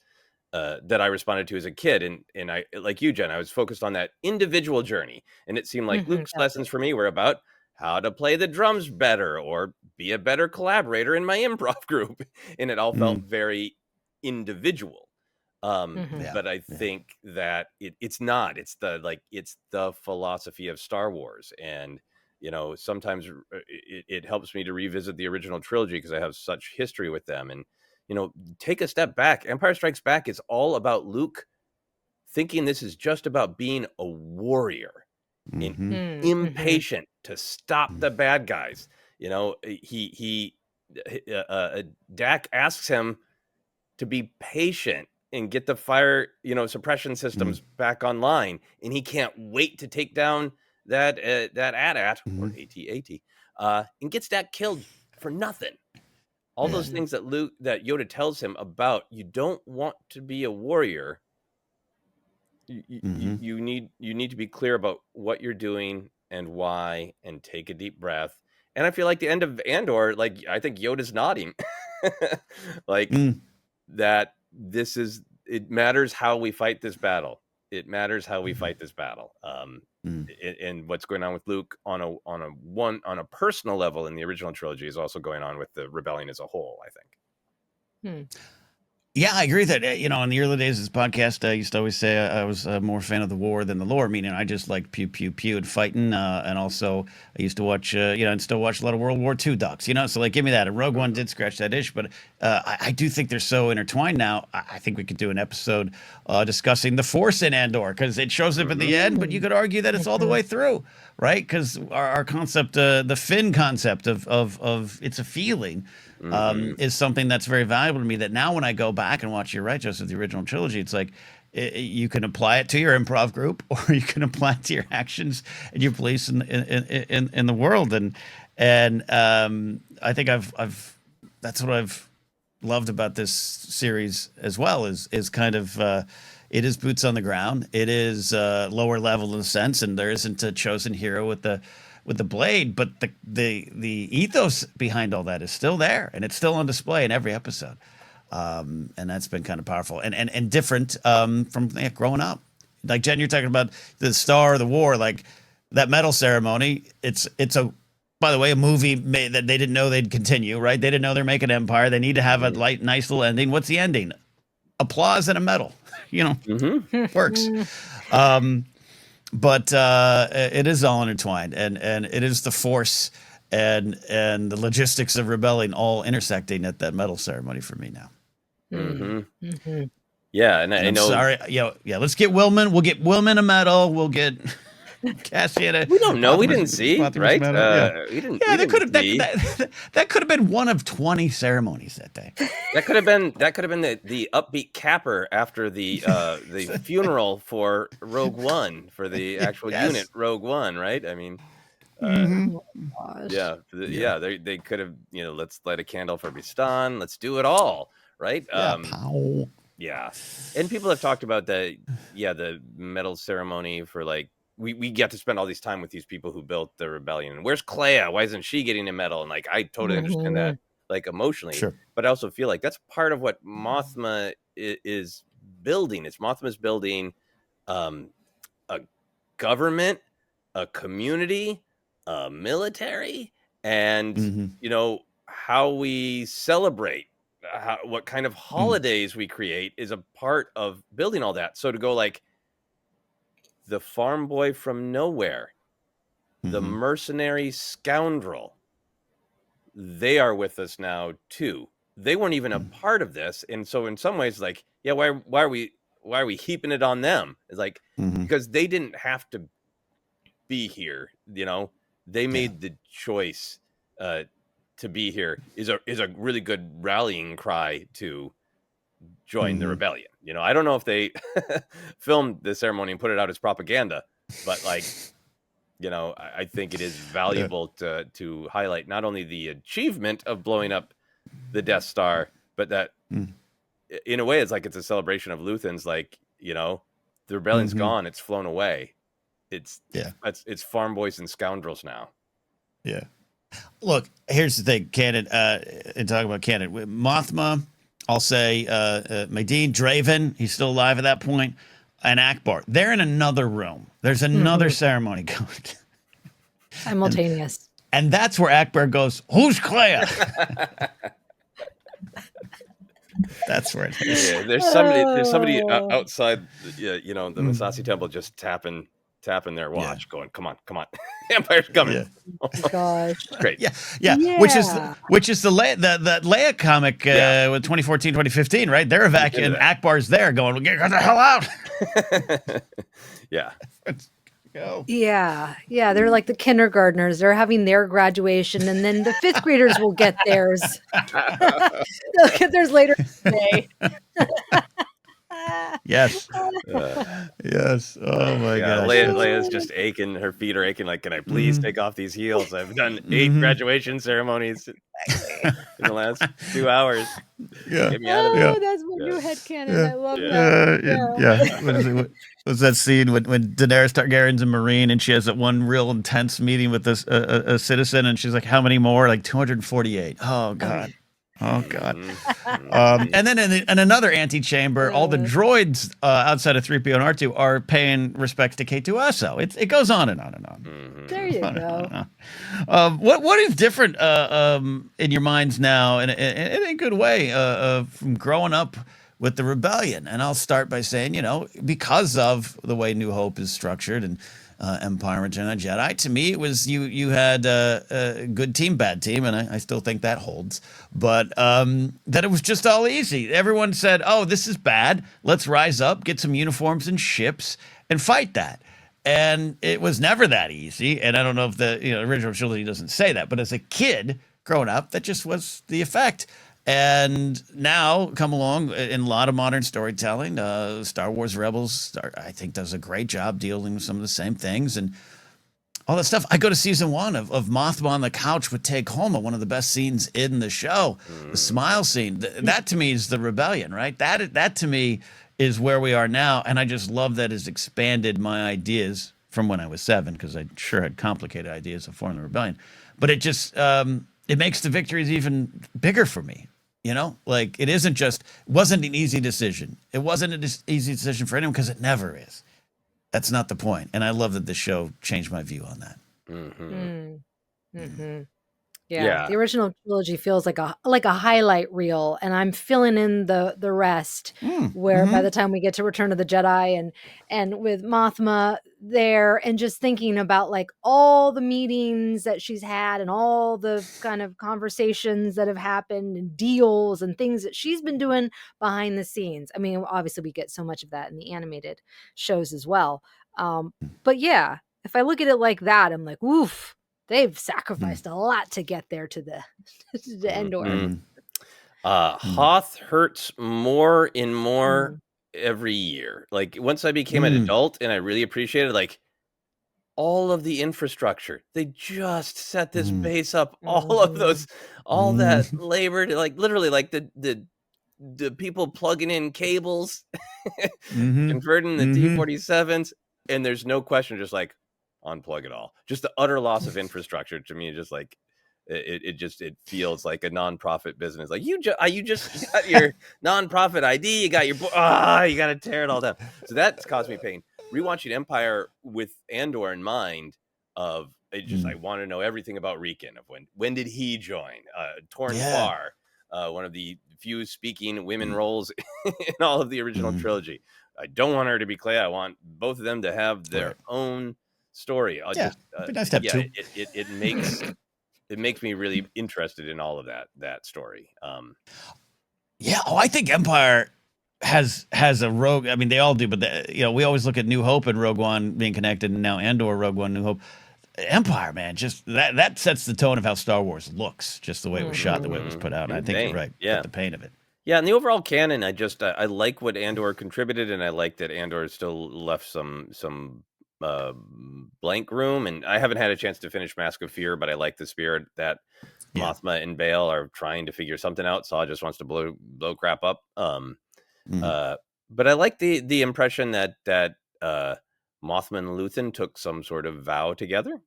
[SPEAKER 3] that I responded to as a kid, and I, like you, Jen, I was focused on that individual journey, and it seemed like Luke's lessons for me were about how to play the drums better or be a better collaborator in my improv group, and it all felt very individual. But I think that it's not. It's the philosophy of Star Wars, and sometimes it helps me to revisit the original trilogy because I have such history with them. And take a step back. Empire Strikes Back is all about Luke thinking this is just about being a warrior and impatient to stop the bad guys. Dak asks him to be patient and get the fire, suppression systems back online, and he can't wait to take down that AT-AT or AT-AT, and gets Dak killed for nothing. All those things that Yoda tells him about, you don't want to be a warrior. You need to be clear about what you're doing and why, and take a deep breath. And I feel like the end of Andor, I think Yoda's nodding, that it matters how we fight this battle. It matters how we fight this battle. And what's going on with Luke on a personal level in the original trilogy is also going on with the rebellion as a whole, I think.
[SPEAKER 1] Yeah, I agree that, in the early days of this podcast, I used to always say I was more a fan of the war than the lore, meaning I just like pew, pew, pew and fighting. And also I used to watch, and still watch a lot of World War II docs, so give me that. And Rogue One did scratch that itch, but I do think they're so intertwined now. I think we could do an episode discussing the Force in Andor, because it shows up at the end, but you could argue that it's all the way through, right? Because our concept, the Finn concept of it's a feeling, is something that's very valuable to me, that now when I go back and watch, you're right, Joseph, the original trilogy, it's like you can apply it to your improv group, or you can apply it to your actions and your beliefs in the world. And I think that's what I've loved about this series as well, is kind of it is boots on the ground. It is lower level in a sense, and there isn't a chosen hero with the blade, but the ethos behind all that is still there, and it's still on display in every episode. And that's been kind of powerful and different from growing up. Like, Jen, you're talking about the Star of the War, like that medal ceremony. It's by the way, a movie that they didn't know they'd continue, right? They didn't know they're making Empire. They need to have a nice little ending. What's the ending? Applause and a medal. Works. But it is all intertwined, and it is the Force and the logistics of rebelling all intersecting at that medal ceremony for me now.
[SPEAKER 3] Yeah, and I know.
[SPEAKER 1] Sorry, let's get Willman. We'll get Willman a medal. We'll get Cassian.
[SPEAKER 3] We don't know. We didn't see, right?
[SPEAKER 1] We didn't. Yeah, that could have been one of 20 ceremonies that day.
[SPEAKER 3] That could have been the upbeat capper after the funeral for Rogue One, for the actual unit Rogue One, right? I mean, they could have, let's light a candle for Bistan. Let's do it all, right? Yeah. And people have talked about the medal ceremony for we get to spend all this time with these people who built the rebellion. And where's Clea? Why isn't she getting a medal? And I totally understand that, emotionally.
[SPEAKER 1] Sure.
[SPEAKER 3] But I also feel like that's part of what Mothma is building. Mothma's building a government, a community, a military, and how we celebrate, what kind of holidays we create is a part of building all that. So to go the farm boy from nowhere, the mercenary scoundrel, they are with us now too. They weren't even a part of this, and so in some ways, why are we heaping it on them? It's because they didn't have to be here. They made the choice to be here. Is a really good rallying cry to join the rebellion. I don't know if they filmed the ceremony and put it out as propaganda, but I think it is valuable to highlight not only the achievement of blowing up the Death Star, but that in a way it's a celebration of Luthen's, the rebellion's gone, it's flown away. It's farm boys and scoundrels now.
[SPEAKER 1] Yeah. Look, here's the thing, canon. And talking about canon, with Mothma, I'll say Medine, Draven, he's still alive at that point, and Akbar. They're in another room. There's another ceremony going,
[SPEAKER 2] Simultaneous.
[SPEAKER 1] and that's where Akbar goes, "Who's Clea?" That's where it is.
[SPEAKER 3] Yeah, there's somebody outside, the Masasi temple just tapping their watch, going, "Come on, Empire's coming."
[SPEAKER 1] Yeah.
[SPEAKER 2] Oh my gosh.
[SPEAKER 3] Great.
[SPEAKER 1] Yeah. Which is the Leia comic with 2014, 2015, right? They're evacuating. Akbar's there going, "Well, get the hell out."
[SPEAKER 3] Yeah.
[SPEAKER 1] Go.
[SPEAKER 2] Yeah. They're like the kindergartners. They're having their graduation, and then the fifth graders will get theirs. They'll get theirs later today.
[SPEAKER 1] Yes. Yes. Oh my God.
[SPEAKER 3] Leia's just aching. Her feet are aching. Like, can I please take off these heels? I've done 8 graduation ceremonies in the last 2 hours.
[SPEAKER 1] Yeah.
[SPEAKER 3] Get me out of there.
[SPEAKER 2] That's my new headcanon. I love that.
[SPEAKER 1] Yeah. What is it? What was that scene when Daenerys Targaryen's a Marine and she has that one real intense meeting with this a citizen, and she's like, "How many more?" Like 248. Oh God. Oh God. And then in another antechamber, all the droids outside of 3PO and R2 are paying respects to K2SO. It goes on and on and on.
[SPEAKER 2] There you go.
[SPEAKER 1] What is different in your minds now, in a good way, from growing up with the rebellion? And I'll start by saying, because of the way New Hope is structured and Empire, Return of the Jedi, to me it was you had a good team, bad team, and I still think that holds, but that it was just all easy. Everyone said, "Oh, this is bad, let's rise up, get some uniforms and ships and fight that." And it was never that easy, and I don't know if the original trilogy doesn't say that, but as a kid growing up, that just was the effect. And now come along in a lot of modern storytelling. Star Wars Rebels, I think, does a great job dealing with some of the same things and all that stuff. I go to season 1 of Mothma on the couch with Take Home, one of the best scenes in the show. The smile scene. That to me is the rebellion, right? That to me is where we are now. And I just love that it's expanded my ideas from when I was 7, because I sure had complicated ideas of forming the rebellion. But it just, it makes the victories even bigger for me. Like it wasn't an easy decision. It wasn't an easy decision for anyone, because it never is. That's not the point. And I love that the show changed my view on that.
[SPEAKER 2] Yeah, the original trilogy feels like a highlight reel, and I'm filling in the rest. Where by the time we get to Return of the Jedi and with Mothma there, and just thinking about like all the meetings that she's had and all the kind of conversations that have happened and deals and things that she's been doing behind the scenes. I mean, obviously we get so much of that in the animated shows as well. But yeah, if I look at it like that, I'm like, oof. They've sacrificed a lot to get there to the Andor.
[SPEAKER 3] Hoth hurts more and more every year. Like once I became an adult and I really appreciated like all of the infrastructure. They just set this base up. All of those, all that labor, like literally like the people plugging in cables, converting the T-47s, and there's no question, just like, unplug it all. Just the utter loss of infrastructure to me, just like it feels like a nonprofit business. Like you just got your nonprofit ID, you got your you got to tear it all down. So that's caused me pain. Rewatching Empire with Andor in mind, of it just I want to know everything about Riken, of when did he join? Torn Far, one of the few speaking women roles in all of the original trilogy. I don't want her to be Clea. I want both of them to have their own story. It'd be nice to have two. It makes me really interested in all of that story.
[SPEAKER 1] I think Empire has a Rogue. I mean, they all do, but we always look at New Hope and Rogue One being connected, and now Andor, Rogue One, New Hope. Empire, man, just that sets the tone of how Star Wars looks, just the way it was shot, the way it was put out. I think you're right. Yeah, the pain of it.
[SPEAKER 3] Yeah, in the overall canon, I like what Andor contributed, and I like that Andor still left some blank room. And I haven't had a chance to finish Mask of Fear, but I like the spirit that Mothma and Bail are trying to figure something out. Saw just wants to blow crap up. But I like the impression that Mothma and Luthen took some sort of vow together.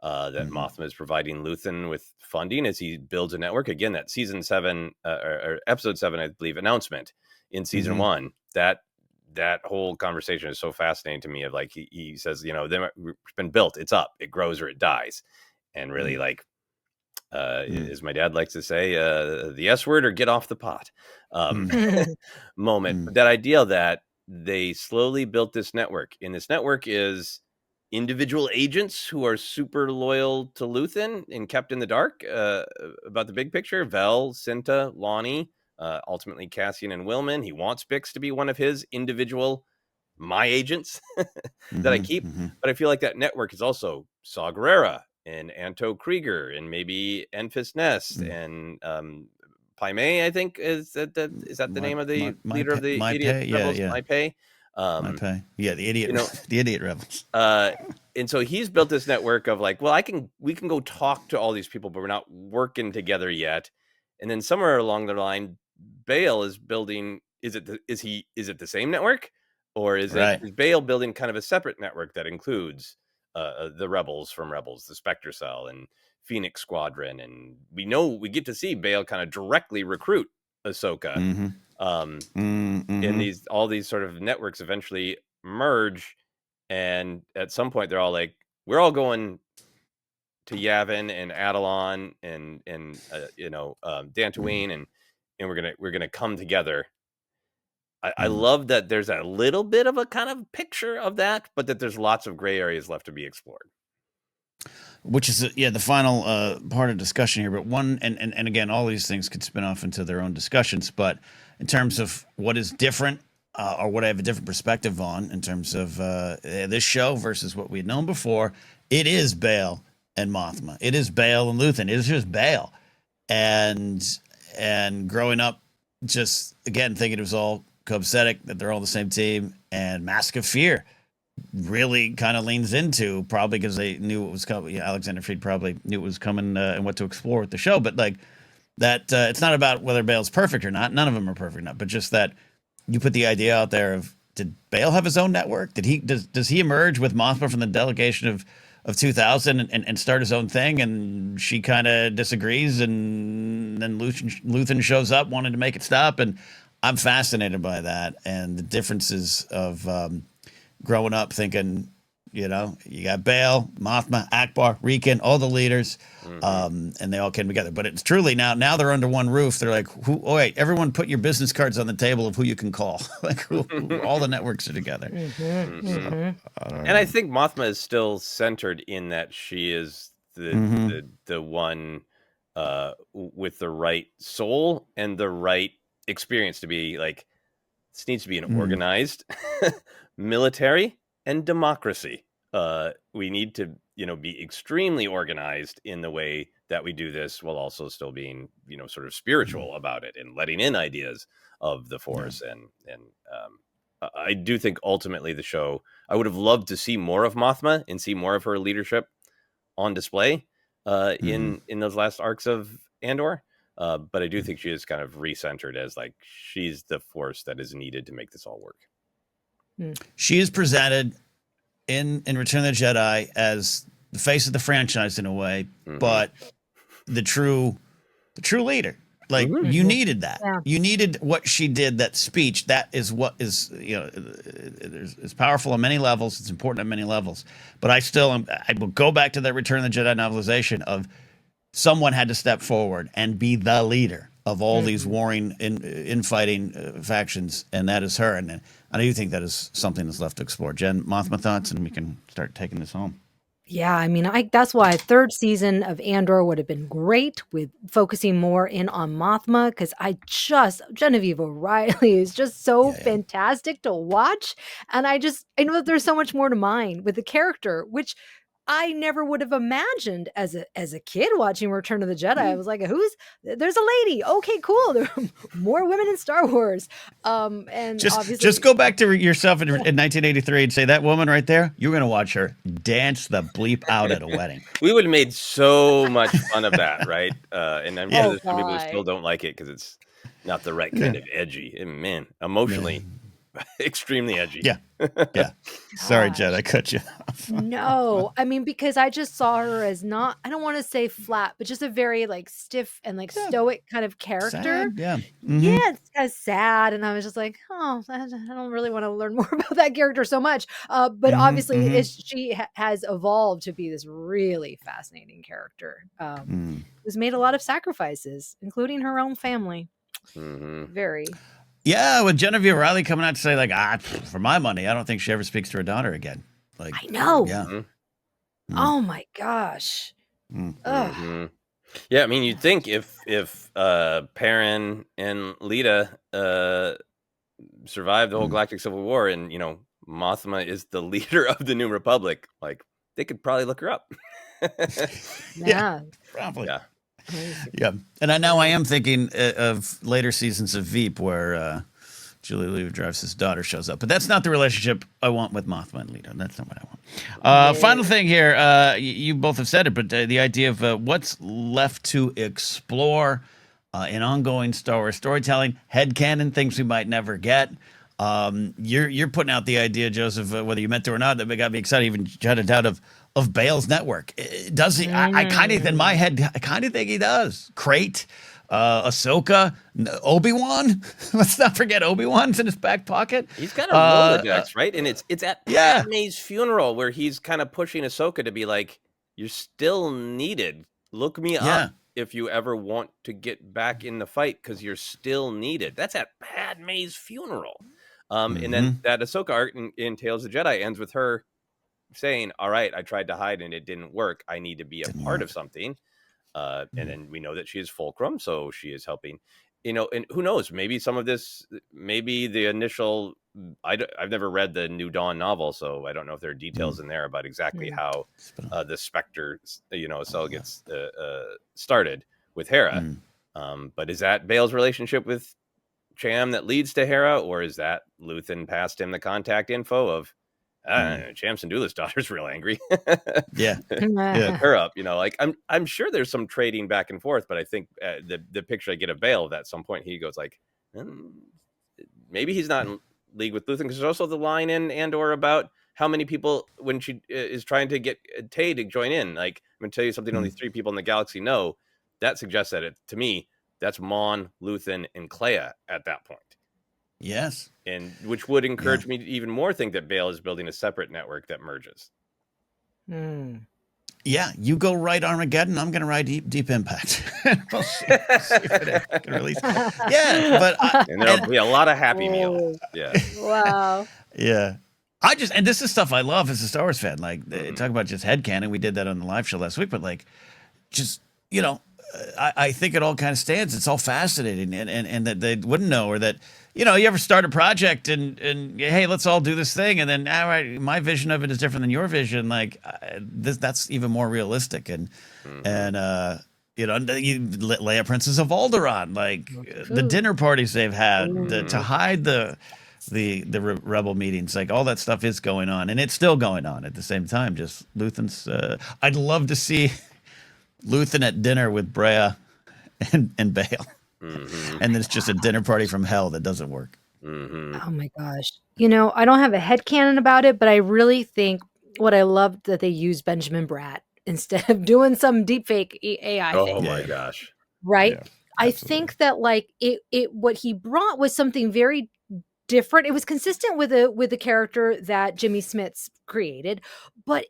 [SPEAKER 3] that Mothma is providing Luthen with funding as he builds a network. Again, that season 7 or episode 7, I believe, announcement in season 1, that whole conversation is so fascinating to me. Of like, he says, it's been built, it's up, it grows or it dies. And really like, as my dad likes to say, the S word or get off the pot moment. But that idea that they slowly built this network, and this network is individual agents who are super loyal to Luthen and kept in the dark about the big picture. Vel, Cinta, Lonnie, ultimately Cassian and Willman. He wants Bix to be one of his individual my agents that I keep. But I feel like that network is also Saw Gerrera and Anto Krieger and maybe Enfys Nest and Pai Mei, I think is that the name of the leader of the idiot rebels?
[SPEAKER 1] Yeah.
[SPEAKER 3] Mai Pei.
[SPEAKER 1] Yeah, the idiot, the idiot rebels.
[SPEAKER 3] And so he's built this network of like, well, we can go talk to all these people, but we're not working together yet. And then somewhere along the line, Bail is building. Is it the same network, or is Bail building kind of a separate network that includes the rebels from Rebels, the Spectre Cell and Phoenix Squadron, and we get to see Bail kind of directly recruit Ahsoka. And all these sort of networks eventually merge, and at some point they're all like, we're all going to Yavin and Adelon and Dantooine, and we're gonna come together. I love that there's a little bit of a kind of picture of that, but that there's lots of gray areas left to be explored.
[SPEAKER 1] Which is the final part of discussion here. But one, and again, all these things could spin off into their own discussions. But in terms of what is different, or what I have a different perspective on, in terms of this show versus what we had known before, it is Bail and Mothma. It is Bail and Luthen. It is just Bail, and growing up, just again thinking it was all copacetic, that they're all the same team, and Mask of Fear really kind of leans into, probably because they knew it was coming. Alexander Freed probably knew it was coming and what to explore with the show. But like that, it's not about whether Bail's perfect or not. None of them are perfect or not. But just that you put the idea out there of, did Bail have his own network? Does he emerge with Mothma from the delegation of 2000 and start his own thing? And she kind of disagrees, and then Luthen shows up wanting to make it stop. And I'm fascinated by that and the differences of growing up thinking, you got Bail, Mothma, Akbar, Riken, all the leaders, and they all came together. But it's truly now they're under one roof. They're like, everyone put your business cards on the table of who you can call. Like who all the networks are together.
[SPEAKER 3] And I think Mothma is still centered in that she is the one with the right soul and the right experience to be like, this needs to be an organized military and democracy. We need to, be extremely organized in the way that we do this, while also still being, sort of spiritual about it and letting in ideas of the Force. And I do think ultimately the show, I would have loved to see more of Mothma and see more of her leadership on display in those last arcs of Andor. But I do think she is kind of recentered as like, she's the Force that is needed to make this all work.
[SPEAKER 1] She is presented in Return of the Jedi as the face of the franchise in a way, but the true leader. Like you needed that. Yeah. You needed what she did, that speech. That is what is, it's powerful on many levels. It's important on many levels. But I will go back to that Return of the Jedi novelization of someone had to step forward and be the leader of all these warring, infighting factions, and that is her. And I do think that is something that's left to explore. Jen, Mothma thoughts, and we can start taking this home.
[SPEAKER 2] Yeah, I mean, that's why a third season of Andor would have been great, with focusing more in on Mothma, because Genevieve O'Reilly is just so fantastic to watch. And I know that there's so much more to mine with the character, which I never would have imagined as a kid watching Return of the Jedi. I was like, there's a lady. Okay, cool. There are more women in Star Wars. And
[SPEAKER 1] just go back to yourself in 1983 and say, that woman right there, you're going to watch her dance the bleep out at a wedding.
[SPEAKER 3] We would have made so much fun of that, right? And I'm sure there's some people who still don't like it because it's not the right kind of edgy. And man, emotionally, extremely edgy.
[SPEAKER 1] Yeah. Yeah. Sorry, Jed, I
[SPEAKER 2] Gosh.
[SPEAKER 1] cut you off.
[SPEAKER 2] No, I mean, because I just saw her as not, I don't want to say flat, but just a very like stiff and like
[SPEAKER 1] Yeah.
[SPEAKER 2] stoic kind of character.
[SPEAKER 1] Sad. Yeah.
[SPEAKER 2] Yeah, it's kind of sad. And I was just like, oh, I don't really want to learn more about that character so much. But obviously, she has evolved to be this really fascinating character. Who's made a lot of sacrifices, including her own family. Very.
[SPEAKER 1] Yeah, with Genevieve Riley coming out to say, like, for my money, I don't think she ever speaks to her daughter again. Like,
[SPEAKER 2] I know.
[SPEAKER 1] Yeah.
[SPEAKER 2] Oh my gosh. Ugh.
[SPEAKER 3] Yeah, I mean, you'd think if Perrin and Lita survived the whole Galactic Civil War, and you know Mothma is the leader of the New Republic, like they could probably look her up.
[SPEAKER 2] Yeah,
[SPEAKER 1] probably.
[SPEAKER 3] Yeah.
[SPEAKER 1] Yeah, and I am thinking of later seasons of Veep where Julie Louis-Dreyfus' daughter shows up, but that's not the relationship I want with Mothma and Leto. That's not what I want. Final thing here, you both have said it, but the idea of what's left to explore in ongoing Star Wars storytelling, headcanon, things we might never get. You're putting out the idea, Joseph, whether you meant to or not, that got me excited, even jutted out of Bail's network. Does he? I kind of, in my head, I kind of think he does. Crate, Ahsoka, Obi-Wan. Let's not forget Obi-Wan's in his back pocket.
[SPEAKER 3] He's got a Rolodex, right? And it's at
[SPEAKER 1] Yeah.
[SPEAKER 3] Padme's funeral where he's kind of pushing Ahsoka to be like, "You're still needed. Look me up if you ever want to get back in the fight, because you're still needed." That's at Padme's funeral. And then that Ahsoka arc in Tales of the Jedi ends with her saying, "All right, I tried to hide and it didn't work. I need to be a part of something." And then we know that she is Fulcrum, so she is helping. You know, and who knows? Maybe some of this, maybe the initial. I've never read the New Dawn novel, so I don't know if there are details in there about exactly how the Spectre, cell gets started with Hera. But is that Bail's relationship with Cham that leads to Hera, or is that Luthen passed him the contact info of Cham Syndulla's daughter's real angry?
[SPEAKER 1] Yeah.
[SPEAKER 3] Her up, like I'm sure there's some trading back and forth, but I think the picture I get of Bail at some point, he goes like, maybe he's not in league with Luthen, because there's also the line in Andor about how many people, when she is trying to get Tay to join in, like, I'm gonna tell you something only 3 people in the galaxy know. That suggests that to me, that's Mon, Luthen, and Clea at that point.
[SPEAKER 1] Yes.
[SPEAKER 3] And which would encourage me to even more think that Bail is building a separate network that merges.
[SPEAKER 1] Yeah, you go right Armageddon, I'm going to ride Deep Impact. We'll see if it can release. Yeah, but
[SPEAKER 3] and there'll be a lot of Happy Meal. Yeah.
[SPEAKER 2] Wow.
[SPEAKER 1] Yeah. And this is stuff I love as a Star Wars fan. Like, talk about just headcanon. We did that on the live show last week, but like, just, I think it all kind of stands. It's all fascinating, and that they wouldn't know, or that, you ever start a project and hey, let's all do this thing, and then all right, my vision of it is different than your vision. Like that's even more realistic, and Leia Princess of Alderaan, like the dinner parties they've had to hide the rebel meetings, like all that stuff is going on, and it's still going on at the same time. Just Luthen's. I'd love to see Luthen at dinner with Brea and Bail. And it's just a dinner party from hell that doesn't work.
[SPEAKER 2] Oh my gosh. I don't have a headcanon about it, but I really think what I loved that they used Benjamin Bratt instead of doing some deepfake AI thing.
[SPEAKER 3] Oh my gosh.
[SPEAKER 2] Right?
[SPEAKER 1] Yeah,
[SPEAKER 2] I think that like it what he brought was something very different. It was consistent with the character that Jimmy Smits created, but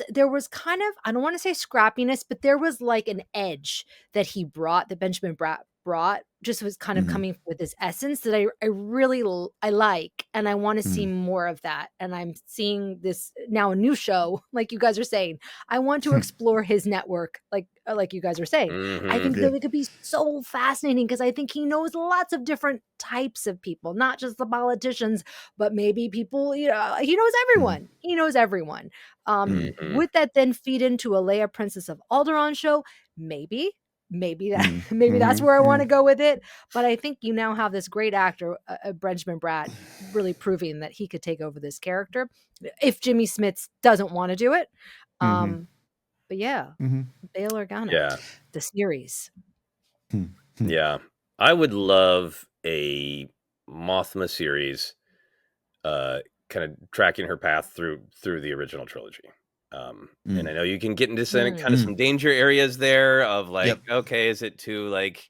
[SPEAKER 2] there was kind of, I don't want to say scrappiness, but there was like an edge that he brought, that Benjamin Bratt brought, just was kind of coming with this essence that I really like, and I want to see more of that. And I'm seeing this now, a new show, like you guys are saying. I want to explore his network, like you guys are saying. I think that it could be so fascinating, because I think he knows lots of different types of people, not just the politicians, but maybe people, he knows everyone. He knows everyone. Would that then feed into a Leia Princess of Alderaan show? Maybe that's where I want to go with it. But I think you now have this great actor, Benjamin Bratt, really proving that he could take over this character if Jimmy Smits doesn't want to do it. But yeah, Bail Organa, the series.
[SPEAKER 3] Yeah, I would love a Mothma series kind of tracking her path through the original trilogy. And I know you can get into kind of some danger areas there of like, okay, is it too like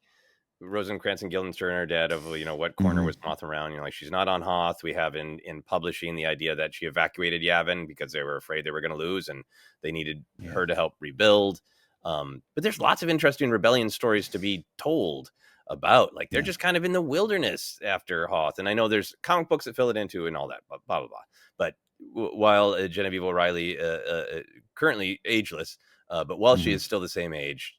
[SPEAKER 3] Rosencrantz and Guildenstern are dead of, what corner was Mothma around? Like, she's not on Hoth. We have in publishing the idea that she evacuated Yavin because they were afraid they were going to lose and they needed her to help rebuild. But there's lots of interesting rebellion stories to be told about. Like, they're just kind of in the wilderness after Hoth. And I know there's comic books that fill it into and all that, blah, blah, blah. But while Genevieve O'Reilly, currently ageless, but while she is still the same age,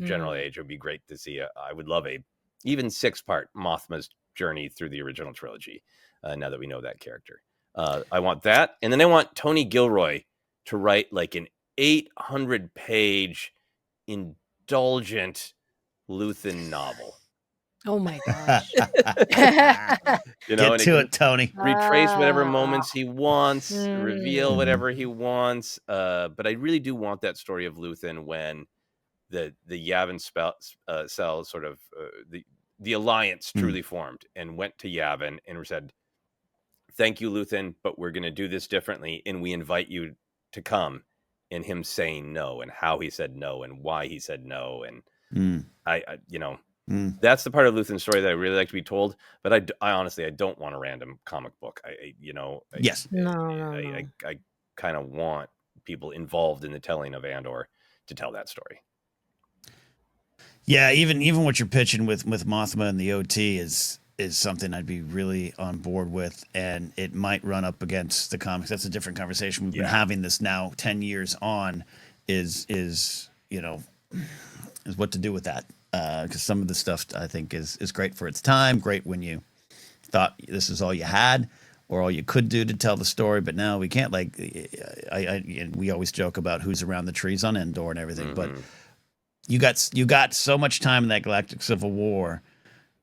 [SPEAKER 3] general age, it would be great to see. I would love a even 6-part Mothma's journey through the original trilogy. Now that we know that character, I want that, and then I want Tony Gilroy to write like an 800-page indulgent Luthen novel.
[SPEAKER 2] Oh my gosh!
[SPEAKER 1] Get to it, Tony.
[SPEAKER 3] Retrace whatever moments he wants, reveal whatever he wants. But I really do want that story of Luthen when the Yavin cell sort of the alliance truly formed and went to Yavin and said, "Thank you, Luthen, but we're going to do this differently, and we invite you to come." And him saying no, and how he said no, and why he said no, and that's the part of Luthen's story that I really like to be told. But I honestly, I don't want a random comic book. I kind of want people involved in the telling of Andor to tell that story.
[SPEAKER 1] Yeah, even what you're pitching with Mothma and the OT is something I'd be really on board with, and it might run up against the comics. That's a different conversation. We've been having this now 10 years on. Is what to do with that, because some of the stuff I think is great for its time, great when you thought this is all you had or all you could do to tell the story, but now we can't. Like we always joke about who's around the trees on Andor and everything, but you got so much time in that Galactic Civil War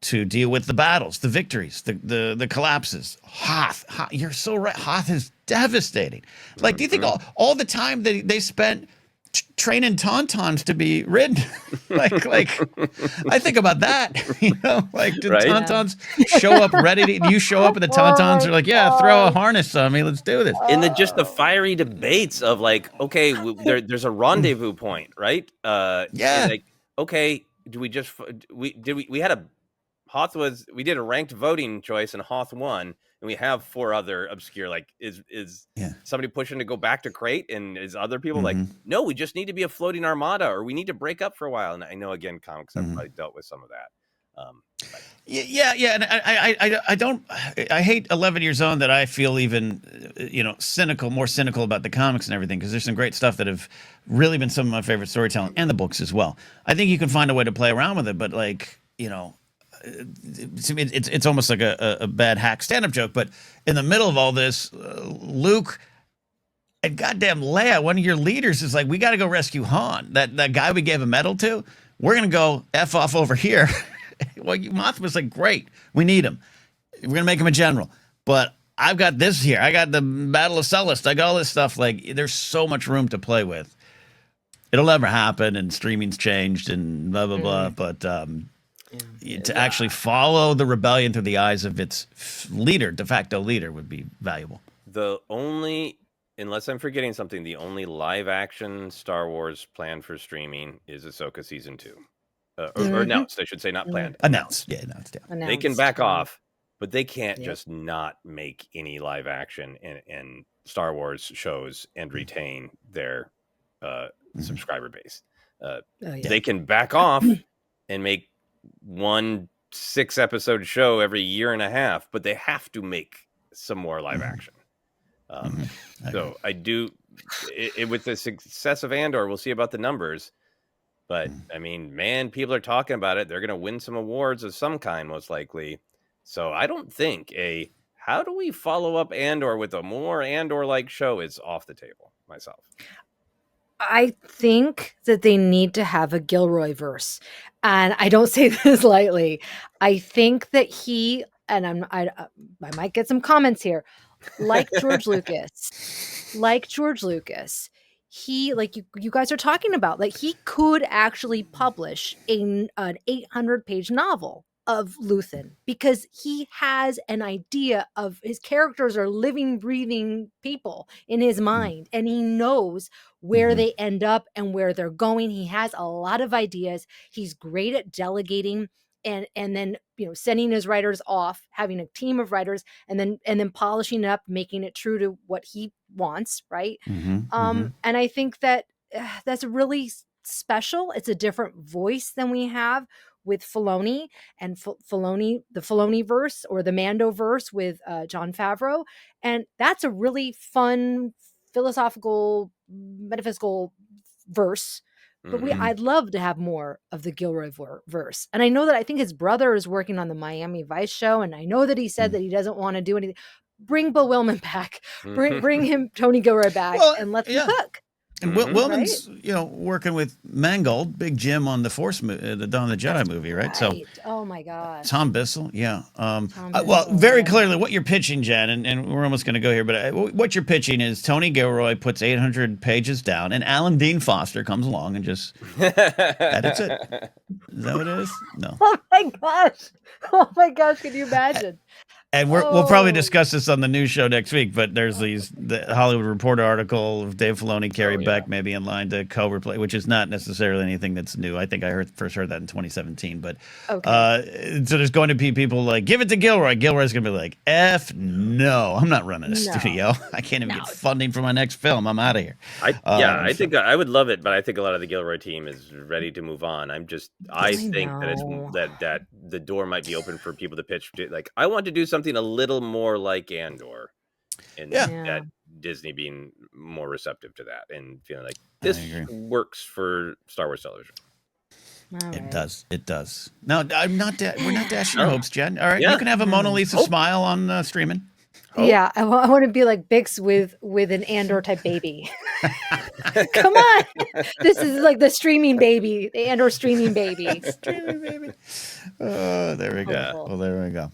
[SPEAKER 1] to deal with the battles, the victories, the collapses. Hoth, you're so right. Hoth is devastating. Like, do you think all the time they spent training Tauntauns to be ridden? like I think about that. Like, do Tauntauns show up ready to? You show up and the Tauntauns are like, yeah, throw a harness on me, let's do this.
[SPEAKER 3] And just the fiery debates of like, okay, there's a rendezvous point, right? Like, okay, we had a Hoth we did a ranked voting choice and Hoth won, and we have 4 other obscure, like, is somebody pushing to go back to Crate, and is other people like, no, we just need to be a floating armada, or we need to break up for a while. And I know, again, comics have probably dealt with some of that.
[SPEAKER 1] And I hate 11 Years On that I feel even more cynical about the comics and everything, because there's some great stuff that have really been some of my favorite storytelling, and the books as well. I think you can find a way to play around with it, but like, it's almost like a bad hack stand-up joke. But in the middle of all this, Luke and goddamn Leia, one of your leaders, is like, we got to go rescue Han, that guy we gave a medal to. We're gonna go F off over here. Well, Mothma's like, great, we need him, we're gonna make him a general, but I've got this here, I got the Battle of Sullust, I got all this stuff. Like, there's so much room to play with. It'll never happen, and streaming's changed and blah blah blah, but to actually follow the rebellion through the eyes of its de facto leader would be valuable.
[SPEAKER 3] Unless I'm forgetting something, the only live action Star Wars planned for streaming is Ahsoka season 2. Or announced, I should say, not planned.
[SPEAKER 1] Announced, yeah.
[SPEAKER 3] They can back off, but they can't just not make any live action in Star Wars shows and retain their subscriber base. They can back off and make 1 6-episode show every year and a half, but they have to make some more live action. So I do with the success of Andor, we'll see about the numbers, but I mean, man, people are talking about it. They're going to win some awards of some kind, most likely. So I don't think how do we follow up Andor with a more Andor-like show is off the table myself.
[SPEAKER 2] I think that they need to have a Gilroy verse, and I don't say this lightly. I think that he, and I might get some comments here, like George Lucas, he, like you guys are talking about, like, he could actually publish an 800-page novel of Luthen, because he has an idea of his characters are living, breathing people in his mind, and he knows where they end up and where they're going. He has a lot of ideas. He's great at delegating and then, you know, sending his writers off, having a team of writers, and then polishing it up, making it true to what he wants, right? And I think that that's really special. It's a different voice than we have with Filoni and Filoni, the Filoni verse or the Mando verse with Jon Favreau. And that's a really fun philosophical, metaphysical verse. But I'd love to have more of the Gilroy verse. And I know that I think his brother is working on the Miami Vice show. And I know that he said that he doesn't want to do anything. Bring Bill Willman back. Bring him, Tony Gilroy back, and let them cook.
[SPEAKER 1] And Willman's, you know, working with Mangold, Big Jim on the the Dawn of the Jedi movie, right? So,
[SPEAKER 2] oh my God,
[SPEAKER 1] Tom Bissell, well, very clearly, what you're pitching, Jen, and we're almost going to go here, but what you're pitching is Tony Gilroy puts 800 pages down, and Alan Dean Foster comes along and just edits it. Is that what it is? No.
[SPEAKER 2] Oh my gosh! Can you imagine?
[SPEAKER 1] And we'll probably discuss this on the news show next week, but there's the Hollywood Reporter article of Dave Filoni, Carrie Beck maybe in line to co-replay, which is not necessarily anything that's new. I think I first heard that in 2017. But so there's going to be people like, give it to Gilroy. Gilroy's going to be like, F no, I'm not running a studio. I can't even get funding for my next film. I'm out of here.
[SPEAKER 3] I think I would love it, but I think a lot of the Gilroy team is ready to move on. I think that the door might be open for people to pitch. Like, I want to do something a little more like Andor, and that Disney being more receptive to that and feeling like this works for Star Wars television.
[SPEAKER 1] It does. No, I'm not. We're not dashing your hopes, Jen. All right, you can have a Mona Lisa smile on streaming.
[SPEAKER 2] Yeah, I want to be like Bix with an Andor type baby. Come on, this is like the streaming baby, the Andor streaming baby.
[SPEAKER 1] Streaming baby. Oh, there we go. Well, there we go.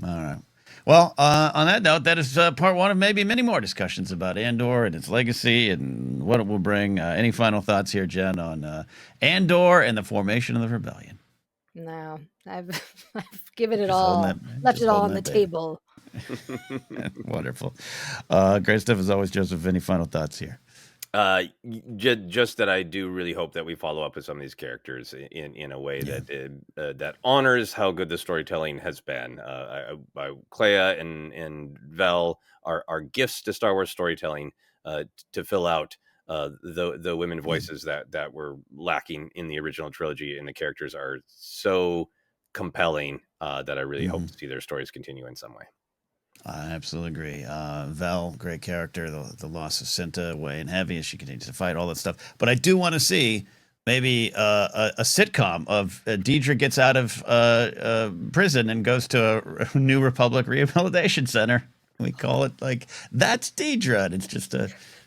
[SPEAKER 1] All right. Well, on that note, that is part one of maybe many more discussions about Andor and its legacy and what it will bring. Any final thoughts here, Jen, on Andor and the formation of the rebellion?
[SPEAKER 2] No, I've given it all, left it all on the table.
[SPEAKER 1] Wonderful. Great stuff as always, Joseph. Any final thoughts here?
[SPEAKER 3] Just that I do really hope that we follow up with some of these characters in a way that honors how good the storytelling has been. Clea and Vel are gifts to Star Wars storytelling to fill out the women voices that were lacking in the original trilogy, and the characters are so compelling that I really hope to see their stories continue in some way.
[SPEAKER 1] I absolutely agree. Vel, great character. The loss of Cinta weighing heavy as she continues to fight, all that stuff. But I do want to see maybe a sitcom of Deidre gets out of prison and goes to a New Republic Rehabilitation Center. We call it like, that's Deidre. And it's just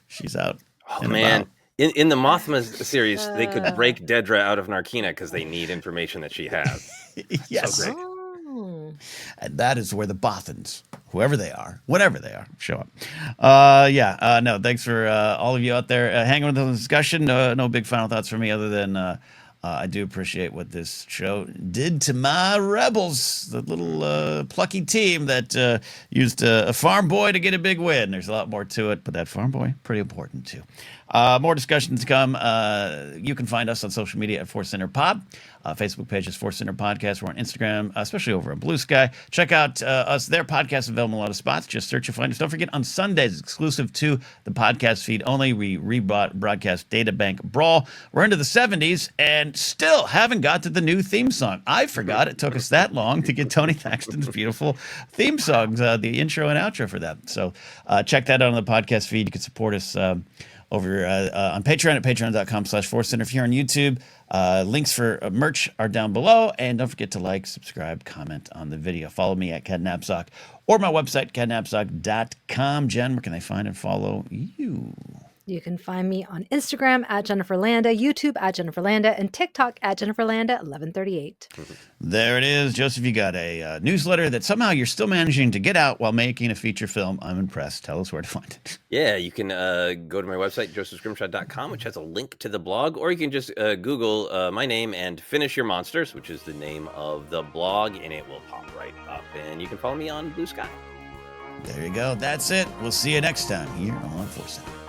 [SPEAKER 1] she's out.
[SPEAKER 3] Oh, man. In the Mothma series, they could break Dedra out of Narkina because they need information that she has.
[SPEAKER 1] Yes. So great. And that is where the Bothans, whoever they are, whatever they are, show up. No, thanks for all of you out there hanging with the discussion. No big final thoughts for me other than I do appreciate what this show did to my rebels, the little plucky team that used a farm boy to get a big win. There's a lot more to it, but that farm boy, pretty important too. More discussions to come. You can find us on social media at ForceCenter Pod. Facebook page is ForceCenter Podcast. We're on Instagram, especially over on Blue Sky. Check out us. Their podcast available in a lot of spots. Just search and find us. Don't forget, on Sundays, exclusive to the podcast feed only, we broadcast Data Bank Brawl. We're into the 70s and still haven't got to the new theme song. I forgot it took us that long to get Tony Thaxton's beautiful theme songs, the intro and outro for that. So check that out on the podcast feed. You can support us over on Patreon at patreon.com/ForceCenter. If you're on YouTube, links for merch are down below. And don't forget to like, subscribe, comment on the video. Follow me at CatNapzok or my website, catnapzok.com. Jen, where can they find and follow you?
[SPEAKER 2] You can find me on Instagram at Jennifer Landa, YouTube at Jennifer Landa, and TikTok at Jennifer Landa 1138.
[SPEAKER 1] There it is. Joseph, you got a newsletter that somehow you're still managing to get out while making a feature film. I'm impressed. Tell us where to find it.
[SPEAKER 3] Yeah, you can go to my website, josephscrimshaw.com, which has a link to the blog, or you can just Google my name and Finish Your Monsters, which is the name of the blog, and it will pop right up. And you can follow me on Blue Sky.
[SPEAKER 1] There you go. That's it. We'll see you next time here on ForceCenter.